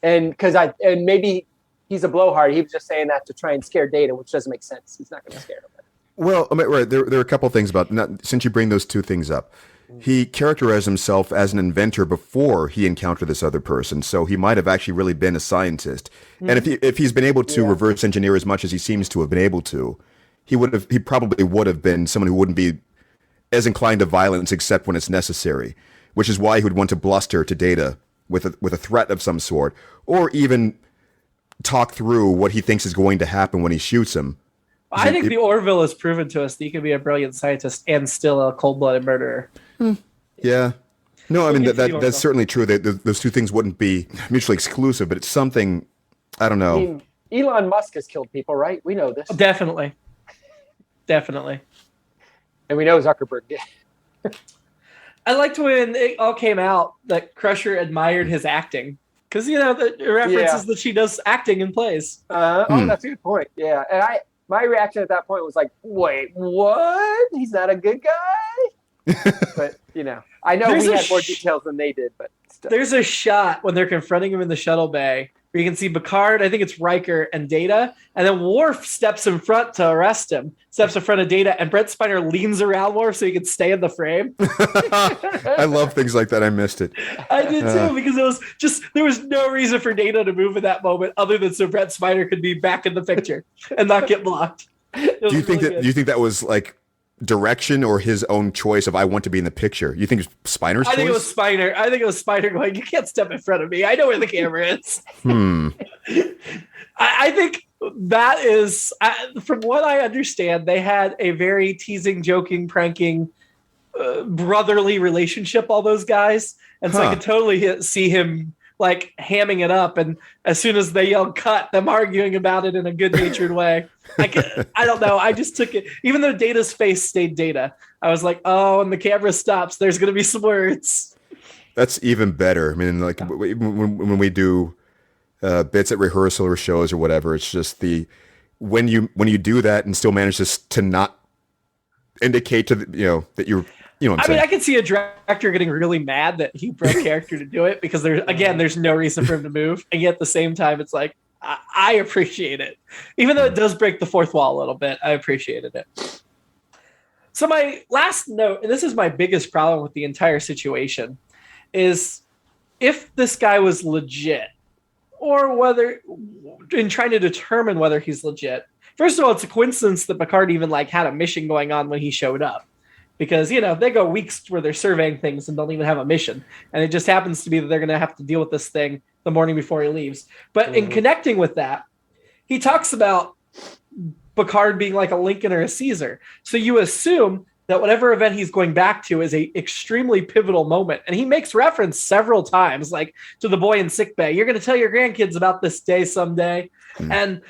Speaker 3: And maybe he's a blowhard. He was just saying that to try and scare Data, which doesn't make sense. He's not going to scare him.
Speaker 4: Well, I mean, right. There are a couple of things about since you bring those two things up. He characterized himself as an inventor before he encountered this other person, so he might have actually really been a scientist. And if he's been able to reverse engineer as much as he seems to have been able to, he probably would have been someone who wouldn't be as inclined to violence except when it's necessary, which is why he would want to bluster to Data with a threat of some sort, or even talk through what he thinks is going to happen when he shoots him.
Speaker 2: I think the Orville has proven to us that you can be a brilliant scientist and still a cold-blooded murderer.
Speaker 4: Yeah. No, I mean, that's certainly true. Those two things wouldn't be mutually exclusive, but it's something, I don't know.
Speaker 3: I mean, Elon Musk has killed people, right? We know this.
Speaker 2: Definitely.
Speaker 3: And we know Zuckerberg did.
Speaker 2: I liked when it all came out that Crusher admired his acting. Because, the references that she does acting in plays.
Speaker 3: Oh, that's a good point. Yeah. And my reaction at that point was like, wait, what? He's not a good guy? But, I know we had more details than they did, but still.
Speaker 2: There's a shot when they're confronting him in the shuttle bay where you can see Picard, I think it's Riker, and Data, and then Worf steps in front to arrest him, steps in front of Data, and Brent Spiner leans around Worf so he can stay in the frame.
Speaker 4: I love things like that. I missed it.
Speaker 2: I did too, because there was no reason for Data to move in that moment other than so Brent Spiner could be back in the picture and not get blocked.
Speaker 4: Do you think that was like direction or his own choice of I want to be in the picture? You think it's Spiner's choice?
Speaker 2: I think it was Spiner going, you can't step in front of me. I know where the camera is. I think that is, from what I understand, they had a very teasing, joking, pranking, brotherly relationship, all those guys. And so I could totally see him like hamming it up. And as soon as they yelled cut, them arguing about it in a good natured way. I don't know. I just took it, even though Data's face stayed Data. I was like, oh, and the camera stops. There's going to be some words.
Speaker 4: That's even better. I mean, like when we do bits at rehearsal or shows or whatever, it's just when you do that and still manage to not indicate to that you're. I mean,
Speaker 2: I can see a director getting really mad that he broke character to do it because there's no reason for him to move. And yet at the same time, it's like, I appreciate it. Even though it does break the fourth wall a little bit, I appreciated it. So my last note, and this is my biggest problem with the entire situation, is if this guy was legit or whether in trying to determine whether he's legit. First of all, it's a coincidence that Picard even had a mission going on when he showed up. Because, they go weeks where they're surveying things and don't even have a mission. And it just happens to be that they're going to have to deal with this thing the morning before he leaves. But in connecting with that, he talks about Picard being like a Lincoln or a Caesar. So you assume that whatever event he's going back to is a extremely pivotal moment. And he makes reference several times, like to the boy in sickbay. You're going to tell your grandkids about this day someday. And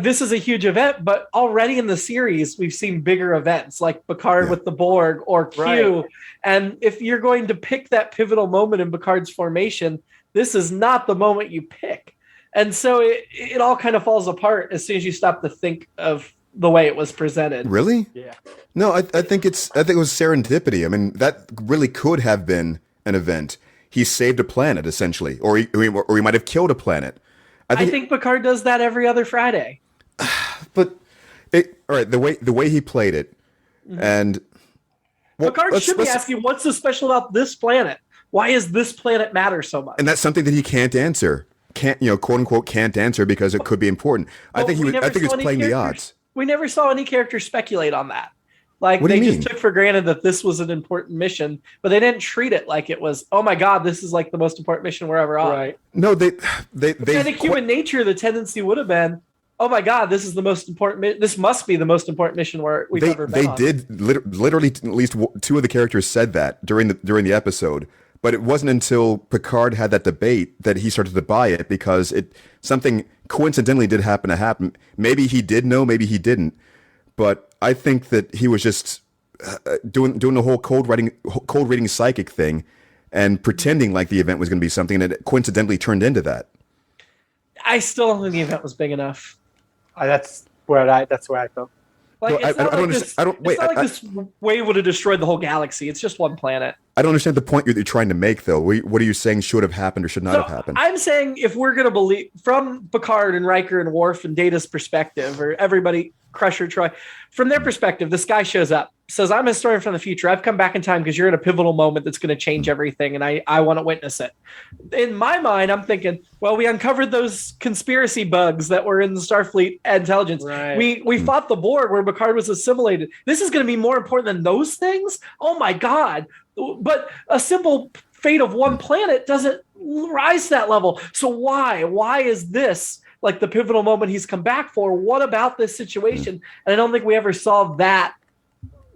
Speaker 2: this is a huge event, but already in the series, we've seen bigger events like Picard with the Borg or Q. Right. And if you're going to pick that pivotal moment in Picard's formation, this is not the moment you pick. And so it all kind of falls apart as soon as you stop to think of the way it was presented.
Speaker 4: Really?
Speaker 3: Yeah.
Speaker 4: No, I think it was serendipity. I mean, that really could have been an event. He saved a planet essentially, or he might have killed a planet.
Speaker 2: I think Picard does that every other Friday.
Speaker 4: But all right, the way he played it, and
Speaker 2: Picard should be asking, what's so special about this planet? Why does this planet matter so much?
Speaker 4: And that's something that he can't answer. Quote unquote, can't answer because it could be important.
Speaker 2: Well,
Speaker 4: I think he was playing the odds.
Speaker 2: We never saw any characters speculate on that. Just took for granted that this was an important mission, but they didn't treat it like it was, oh my God, this is like the most important mission we're ever on.
Speaker 3: Right.
Speaker 4: No, they
Speaker 2: I think human nature, the tendency would have been, oh my God, this is the most important. This must be the most important mission we've ever been on.
Speaker 4: They did literally at least two of the characters said that during the episode, but it wasn't until Picard had that debate that he started to buy it because something coincidentally did happen. Maybe he did know, maybe he didn't, but I think that he was just doing the whole cold reading psychic thing and pretending like the event was going to be something, and it coincidentally turned into that.
Speaker 2: I still don't think the event was big enough.
Speaker 3: That's where I felt.
Speaker 2: It's not like this wave would have destroyed the whole galaxy. It's just one planet.
Speaker 4: I don't understand the point you're trying to make, though. What are you saying should have happened or should not have happened?
Speaker 2: I'm saying if we're going to believe, from Picard and Riker and Worf and Data's perspective, or everybody, Crusher, Troy, from their perspective, this guy shows up, says, I'm a historian from the future. I've come back in time because you're in a pivotal moment that's going to change everything, and I want to witness it. In my mind, I'm thinking, well, we uncovered those conspiracy bugs that were in the Starfleet intelligence. Right. We fought the Borg where Picard was assimilated. This is going to be more important than those things? Oh, my God. But a simple fate of one planet doesn't rise to that level. So why? Why is this like the pivotal moment he's come back for? What about this situation? And I don't think we ever saw that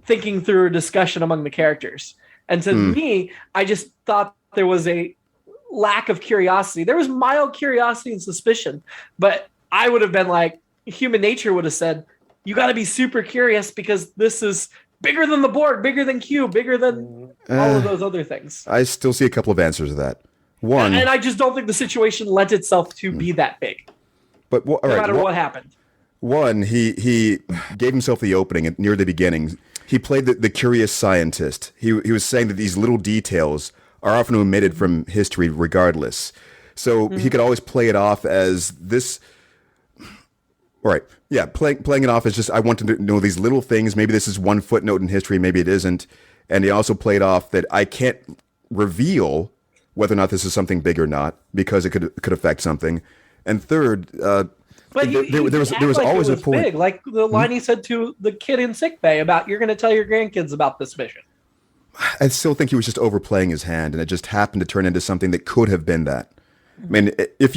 Speaker 2: thinking through a discussion among the characters. And to me, I just thought there was a lack of curiosity. There was mild curiosity and suspicion, but I would have been like, human nature would have said, you got to be super curious because this is bigger than the Borg, bigger than Q, bigger than all of those other things.
Speaker 4: I still see a couple of answers to that. One,
Speaker 2: and I just don't think the situation lent itself to be that big.
Speaker 4: But no
Speaker 2: matter what happened.
Speaker 4: One, he gave himself the opening near the beginning. He played the curious scientist. He was saying that these little details are often omitted from history regardless. So he could always play it off as this. Right. Yeah, playing it off as just, I want to know these little things. Maybe this is one footnote in history. Maybe it isn't. And he also played off that I can't reveal whether or not this is something big or not because it could affect something. And third, there was always a point.
Speaker 2: Big, like the line he said to the kid in sickbay about, you're going to tell your grandkids about this mission.
Speaker 4: I still think he was just overplaying his hand, and it just happened to turn into something that could have been that. I mean, there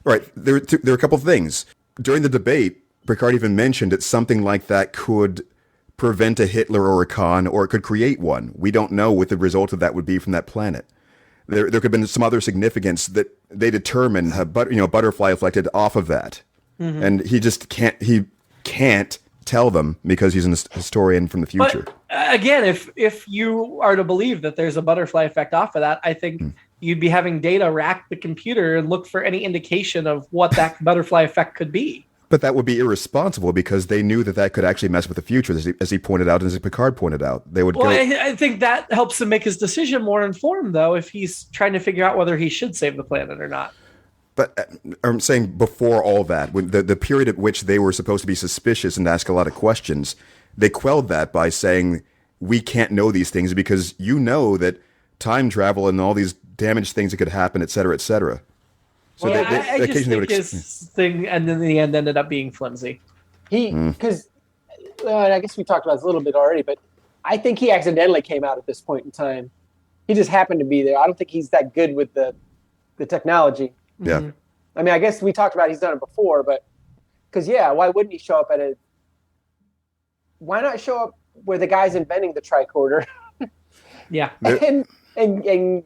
Speaker 4: are a couple of things. During the debate, Picard even mentioned that something like that could prevent a Hitler or a Khan, or it could create one. We don't know what the result of that would be from that planet. There could have been some other significance that they determined, butterfly affected off of that. And he just can't tell them because he's a historian from the future.
Speaker 2: But, again, if you are to believe that there's a butterfly effect off of that, I think you'd be having data rack the computer and look for any indication of what that butterfly effect could be.
Speaker 4: But that would be irresponsible because they knew that could actually mess with the future, as he pointed out, and as Picard pointed out. They would.
Speaker 2: Well, I think that helps him make his decision more informed, though, if he's trying to figure out whether he should save the planet or not.
Speaker 4: But I'm saying before all that, when the period at which they were supposed to be suspicious and ask a lot of questions, they quelled that by saying, we can't know these things because you know that time travel and all these damaged things that could happen, et cetera, et cetera. So
Speaker 2: I just think his thing, and in the end, ended up being flimsy.
Speaker 3: Because I guess we talked about this a little bit already, but I think he accidentally came out at this point in time. He just happened to be there. I don't think he's that good with the technology.
Speaker 4: Yeah.
Speaker 3: I mean, I guess we talked about he's done it before, but because why wouldn't he show up why not show up where the guy's inventing the tricorder?
Speaker 2: Yeah.
Speaker 3: and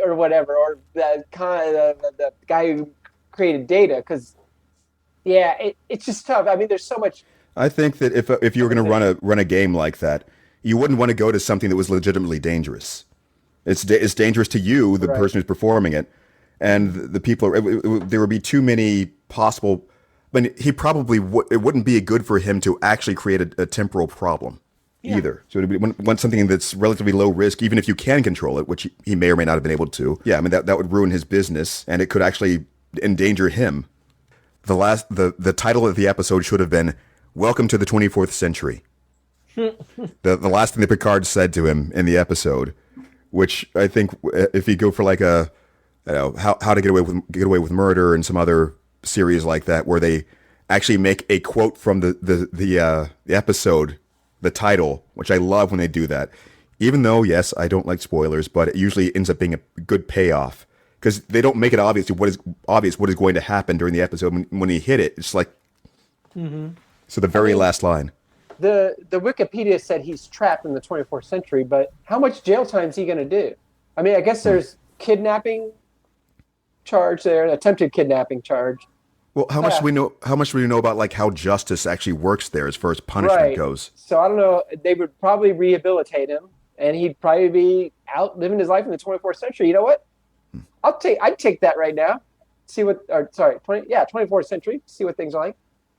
Speaker 3: or whatever, or the guy who created Data, because it's just tough. I mean, there's so much.
Speaker 4: I think that if you were going to run a game like that, you wouldn't want to go to something that was legitimately dangerous. It's dangerous to you, the person who's performing it, and the people. There would be too many possible. I mean, he probably it wouldn't be good for him to actually create a temporal problem. Yeah. Either. So it would want something that's relatively low risk, even if you can control it, which he may or may not have been able to. Yeah, I mean, that would ruin his business, and it could actually endanger him. The title of the episode should have been, Welcome to the 24th Century. the last thing that Picard said to him in the episode, which I think if you go for like how to get away with murder and some other series like that, where they actually make a quote from the episode, the title, which I love when they do that. Even though, yes, I don't like spoilers, but it usually ends up being a good payoff because they don't make it obvious what is going to happen during the episode. When he hit it, it's like so the very last line.
Speaker 3: The Wikipedia said he's trapped in the 24th century, but how much jail time is he going to do? I mean, I guess there's kidnapping charge there, attempted kidnapping charge.
Speaker 4: Well, how much do we know? How much do we know about like how justice actually works there as far as punishment goes?
Speaker 3: So I don't know. They would probably rehabilitate him, and he'd probably be out living his life in the 24th century. You know what? I'd take that right now. 24th century. See what things are like.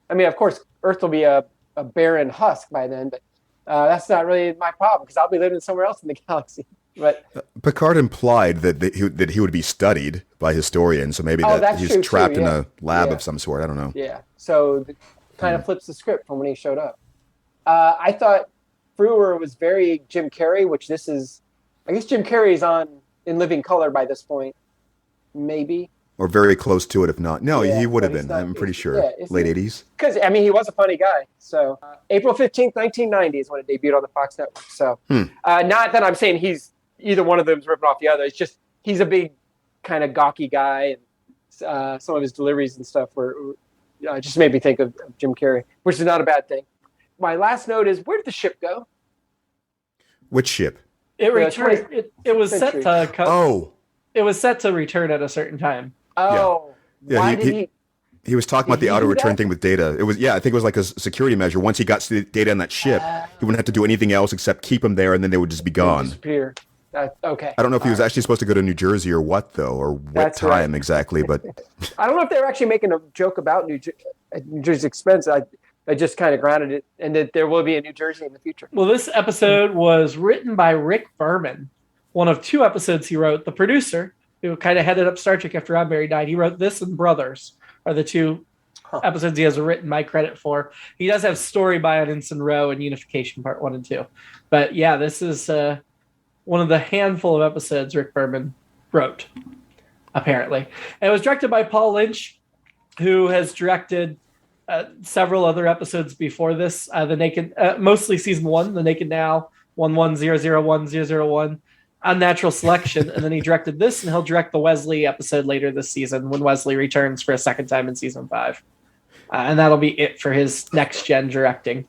Speaker 3: I mean, of course, Earth will be a barren husk by then, but that's not really my problem because I'll be living somewhere else in the galaxy. But
Speaker 4: Picard implied that he would be studied by historians, so maybe that he's trapped in a lab of some sort. I don't know.
Speaker 3: Yeah, so it kind of flips the script from when he showed up. I thought Frewer was very Jim Carrey, which this is. I guess Jim Carrey's on in living color by this point, maybe.
Speaker 4: Or very close to it, if not. No, he would have been. I'm pretty sure. Late 80s.
Speaker 3: Because, I mean, he was a funny guy. So, April 15th, 1990 is when it debuted on the Fox network. So, not that I'm saying he's either one of them's ripping off the other. It's just he's a big kind of gawky guy. And some of his deliveries and stuff were just made me think of Jim Carrey, which is not a bad thing. My last note is, where did the ship go?
Speaker 4: Which ship?
Speaker 2: It returned. It was set to.
Speaker 4: Oh.
Speaker 2: It was set to return at a certain time.
Speaker 3: Oh,
Speaker 4: yeah.
Speaker 3: Why did he?
Speaker 4: He was talking about the auto return thing with Data. It was, I think it was like a security measure. Once he got Data on that ship, he wouldn't have to do anything else except keep him there, and then they would just be gone.
Speaker 3: Disappear. Okay.
Speaker 4: I don't know if he was actually supposed to go to New Jersey or what, though, or what time exactly, but...
Speaker 3: I don't know if they were actually making a joke about New Jersey's expense. I just kind of grounded it, and that there will be a New Jersey in the future.
Speaker 2: Well, this episode was written by Rick Berman. One of 2 episodes he wrote. The producer, who kind of headed up Star Trek after Roddenberry died, he wrote this and Brothers are the 2 episodes he has written my credit for. He does have story by on Ensign Row and Unification Part 1 and 2. But yeah, this is one of the handful of episodes Rick Berman wrote, apparently. And it was directed by Paul Lynch, who has directed several other episodes before this. The Naked, mostly season 1, The Naked Now, 1100101, Unnatural Selection, and then he directed this, and he'll direct the Wesley episode later this season when Wesley returns for a second time in season 5. And that'll be it for his next gen directing.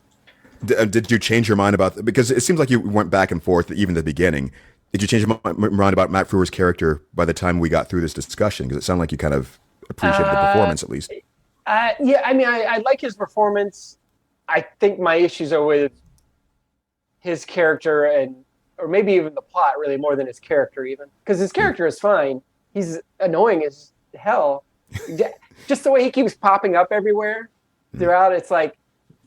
Speaker 4: Did you change your mind about, because it seems like you went back and forth even at the beginning. Did you change your mind about Matt Frewer's character by the time we got through this discussion? Because it sounded like you kind of appreciated the performance at least.
Speaker 3: Yeah, I mean, I like his performance. I think my issues are with his character or maybe even the plot really more than his character even. Because his character is fine. He's annoying as hell. Just the way he keeps popping up everywhere throughout, it's like,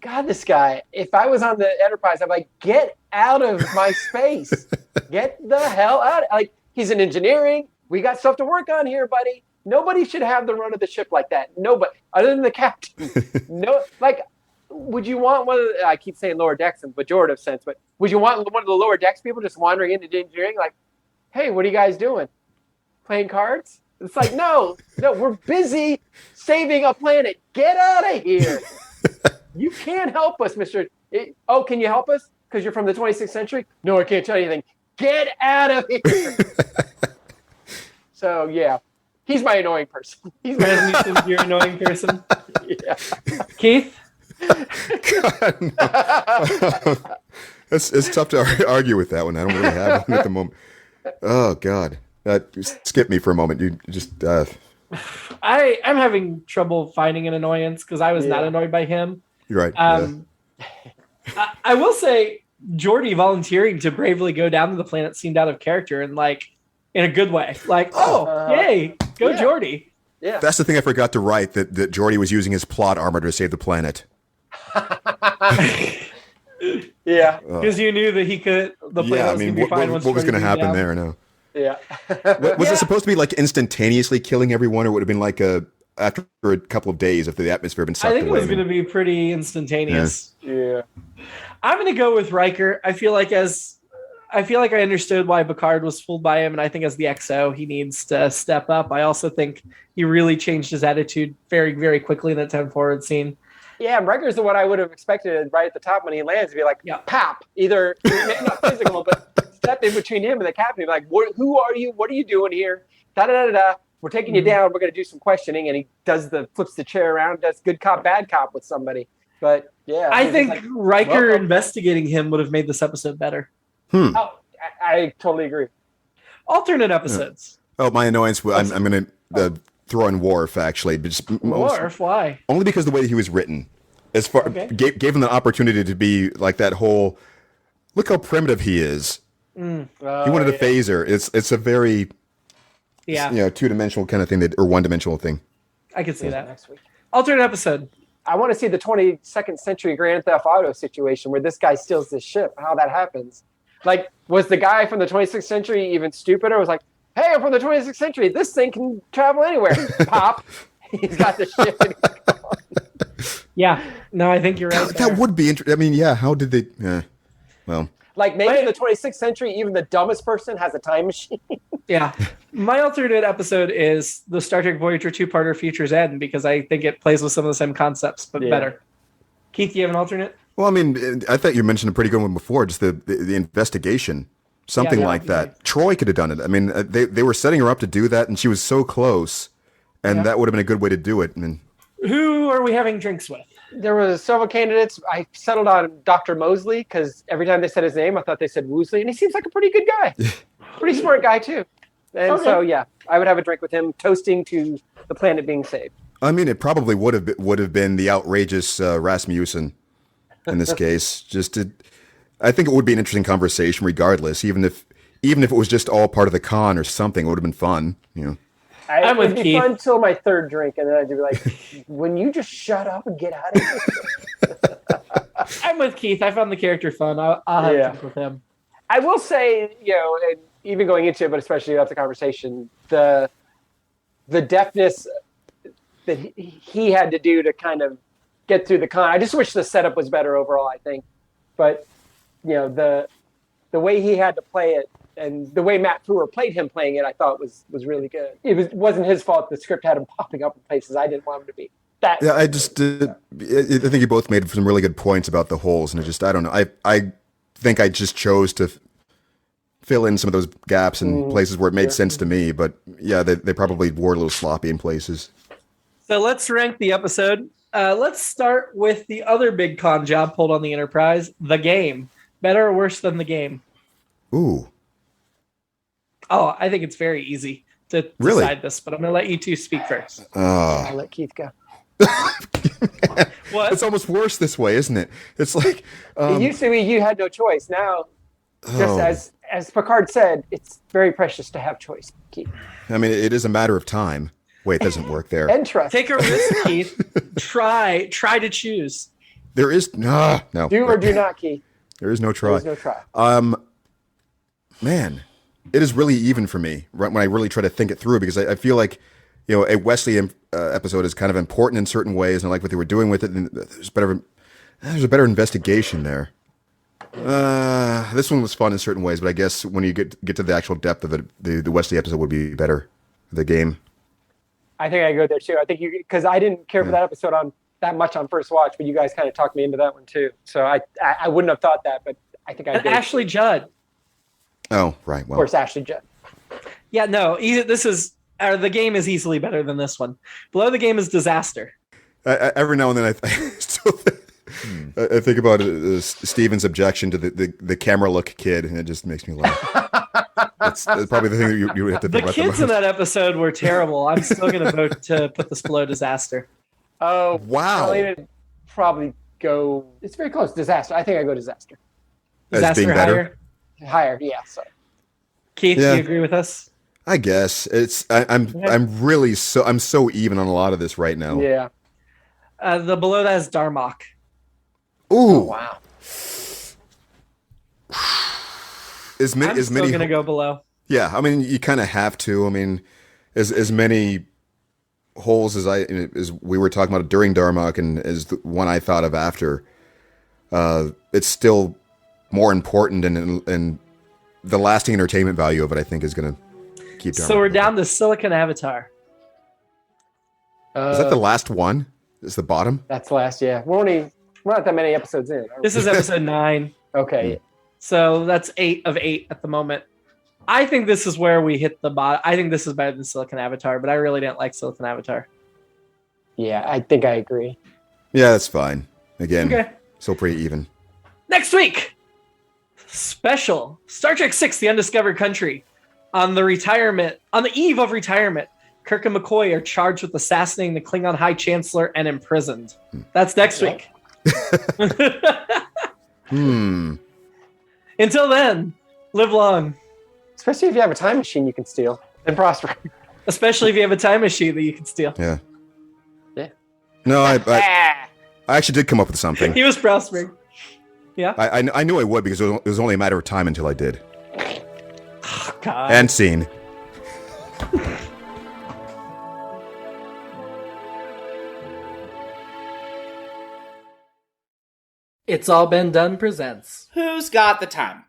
Speaker 3: God, this guy, if I was on the Enterprise, I'm like, get out of my space. Get the hell out. Like, he's in engineering. We got stuff to work on here, buddy. Nobody should have the run of the ship like that. Nobody, other than the captain. No, like, would you want one of the, I keep saying lower decks in pejorative sense, but would you want one of the lower decks people just wandering into engineering like, hey, what are you guys doing? Playing cards? It's like, no, we're busy saving a planet. Get out of here. You can't help us, Mr. Oh, can you help us? Because you're from the 26th century? No, I can't tell you anything. Get out of here. So, yeah. He's my annoying person. He's
Speaker 2: your annoying person.
Speaker 3: Yeah.
Speaker 2: Keith?
Speaker 4: God, no. It's tough to argue with that one. I don't really have one at the moment. Oh, God. Skip me for a moment. You just...
Speaker 2: I'm having trouble finding an annoyance because I was not annoyed by him.
Speaker 4: You're right.
Speaker 2: I will say Geordi volunteering to bravely go down to the planet seemed out of character and like in a good way. Like, yay, go Geordi.
Speaker 3: Yeah.
Speaker 4: That's the thing I forgot to write, that Geordi was using his plot armor to save the planet.
Speaker 3: Yeah.
Speaker 2: Because you knew that he could, the planet was going to be fine once
Speaker 4: what was going to happen
Speaker 2: down.
Speaker 4: there? No.
Speaker 3: Yeah.
Speaker 4: Was it supposed to be like instantaneously killing everyone, or would it have been like after a couple of days if the atmosphere had been sucked away?
Speaker 2: I think it was going to be pretty instantaneous.
Speaker 3: Yeah.
Speaker 2: I'm going to go with Riker. I feel like I understood why Picard was fooled by him, and I think as the XO, he needs to step up. I also think he really changed his attitude very, very quickly in that 10 forward scene.
Speaker 3: Yeah, Riker's the one I would have expected right at the top when he lands to be like, pop, either not physical, but step in between him and the captain. Be like, who are you? What are you doing here? Da-da-da-da-da. We're taking you down. We're going to do some questioning. And he flips the chair around, does good cop, bad cop with somebody. But yeah.
Speaker 2: I think like, Riker investigating him would have made this episode better.
Speaker 3: Oh, I totally agree.
Speaker 2: Alternate episodes.
Speaker 4: Oh, my annoyance. I'm going to throw in Worf, actually.
Speaker 2: Worf? Why?
Speaker 4: Only because the way that he was written. As far gave him the opportunity to be like that whole, look how primitive he is. He wanted a phaser. It's a very two-dimensional kind of thing, or one-dimensional thing.
Speaker 2: I could see that.
Speaker 3: Next week.
Speaker 2: Alternate episode.
Speaker 3: I want to see the 22nd century Grand Theft Auto situation where this guy steals this ship, how that happens. Like, was the guy from the 26th century even stupider? Was like, hey, I'm from the 26th century. This thing can travel anywhere. Pop. He's got the ship. And he's gone.
Speaker 2: Yeah. No, I think you're right.
Speaker 4: That would be interesting. I mean, yeah, how did they... well...
Speaker 3: Like, maybe in the 26th century, even the dumbest person has a time machine.
Speaker 2: Yeah. My alternate episode is the Star Trek Voyager 2-parter Future's End, because I think it plays with some of the same concepts, but better. Keith, you have an alternate?
Speaker 4: Well, I mean, I thought you mentioned a pretty good one before, just the investigation. Something like that. Nice. Troy could have done it. I mean, they were setting her up to do that, and she was so close, and that would have been a good way to do it. I mean,
Speaker 2: who are we having drinks with?
Speaker 3: There were several candidates. I settled on Dr. Mosley because every time they said his name, I thought they said Woosley, and he seems like a pretty good guy. Pretty smart guy, too. And so, I would have a drink with him, toasting to the planet being saved.
Speaker 4: I mean, it probably would have been the outrageous Rasmussen in this case. I think it would be an interesting conversation, regardless. Even if it was just all part of the con or something, it would have been fun.
Speaker 2: I'm with
Speaker 3: It'd be
Speaker 2: Keith.
Speaker 3: fun until my third drink, and then I'd be like, "When you just shut up and get out of here."
Speaker 2: I'm with Keith. I found the character fun. I'll have to with him.
Speaker 3: I will say, and even going into it, but especially after the conversation, the deftness that he had to do to kind of get through the con. I just wish the setup was better overall, I think. But, the way he had to play it and the way Matt Frewer played him playing it, I thought was really good. It wasn't his fault. The script had him popping up in places I didn't want him to be.
Speaker 4: I think you both made some really good points about the holes, and I don't know. I think I just chose to fill in some of those gaps in places where it made sense to me, but yeah, they probably were a little sloppy in places.
Speaker 2: So let's rank the episode. Let's start with the other big con job pulled on the Enterprise, the game. Better or worse than the game?
Speaker 4: Ooh.
Speaker 2: Oh, I think it's very easy to decide this, but I'm going to let you two speak first.
Speaker 3: I'll let Keith go.
Speaker 2: What?
Speaker 4: It's almost worse this way, isn't it? It's like
Speaker 3: It used to be you had no choice. Now, just as Picard said, it's very precious to have choice, Keith.
Speaker 4: I mean, it is a matter of time. Wait, it doesn't work there.
Speaker 3: And trust.
Speaker 2: Take a risk, Keith. Try to choose.
Speaker 4: There is no.
Speaker 3: Do or do not, Keith.
Speaker 4: There is no try.
Speaker 3: There is no try.
Speaker 4: Man, it is really even for me when I really try to think it through, because I feel like, a Wesley episode is kind of important in certain ways, and I like what they were doing with it. And there's a better investigation there. This one was fun in certain ways, but I guess when you get to the actual depth of it, the Wesley episode would be better. The game.
Speaker 3: I think I go there too. I think because I didn't care for that episode that much on first watch, but you guys kind of talked me into that one too. So I wouldn't have thought that, but I think I did.
Speaker 2: Ashley Judd.
Speaker 4: Oh, right.
Speaker 3: Of
Speaker 4: Well,
Speaker 3: course, Ashley Judd.
Speaker 2: Yeah, no, the game is easily better than this one. Below the game is Disaster.
Speaker 4: every now and then I think about Steven's objection to the camera look kid, and it just makes me laugh. That's probably the thing that you have to think about.
Speaker 2: The kids in that episode were terrible. I'm still going to vote to put this below Disaster.
Speaker 3: Oh,
Speaker 4: wow.
Speaker 3: I'd probably go. It's very close. Disaster. I think I go Disaster.
Speaker 2: Disaster
Speaker 4: being better?
Speaker 3: Higher, yeah. So.
Speaker 2: Keith,
Speaker 4: Yeah.
Speaker 2: do you agree with us?
Speaker 4: I guess I'm so even on a lot of this right now.
Speaker 3: Yeah.
Speaker 2: The below that is Darmok.
Speaker 4: Ooh,
Speaker 3: Wow.
Speaker 2: I'm still going to go below.
Speaker 4: Yeah, I mean, you kind of have to. I mean, as many holes as we were talking about during Darmok, and as the one I thought of after, it's still more important, and the lasting entertainment value of it, I think, is going to keep.
Speaker 2: So we're down to Silicon Avatar.
Speaker 4: Is that the last one? Is the bottom?
Speaker 3: That's last. Yeah, we're not that many episodes in.
Speaker 2: This is episode 9.
Speaker 3: Okay.
Speaker 2: So that's 8 of 8 at the moment. I think this is where we hit the bottom. I think this is better than Silicon Avatar, but I really didn't like Silicon Avatar.
Speaker 3: Yeah, I think I agree.
Speaker 4: Yeah, that's fine. Again,
Speaker 2: Okay.
Speaker 4: still pretty even.
Speaker 2: Next week, special Star Trek VI: The Undiscovered Country. On the eve of retirement, Kirk and McCoy are charged with assassinating the Klingon High Chancellor and imprisoned. That's next week. Until then, live long.
Speaker 3: Especially if you have a time machine you can steal and prosper.
Speaker 2: Especially if you have a time machine that you can steal.
Speaker 4: Yeah.
Speaker 3: Yeah.
Speaker 4: No, I actually did come up with something.
Speaker 2: He was prospering. Yeah.
Speaker 4: I knew I would, because it was only a matter of time until I did.
Speaker 2: Oh, God.
Speaker 4: And scene.
Speaker 2: It's All Been Done presents.
Speaker 5: Who's got the time?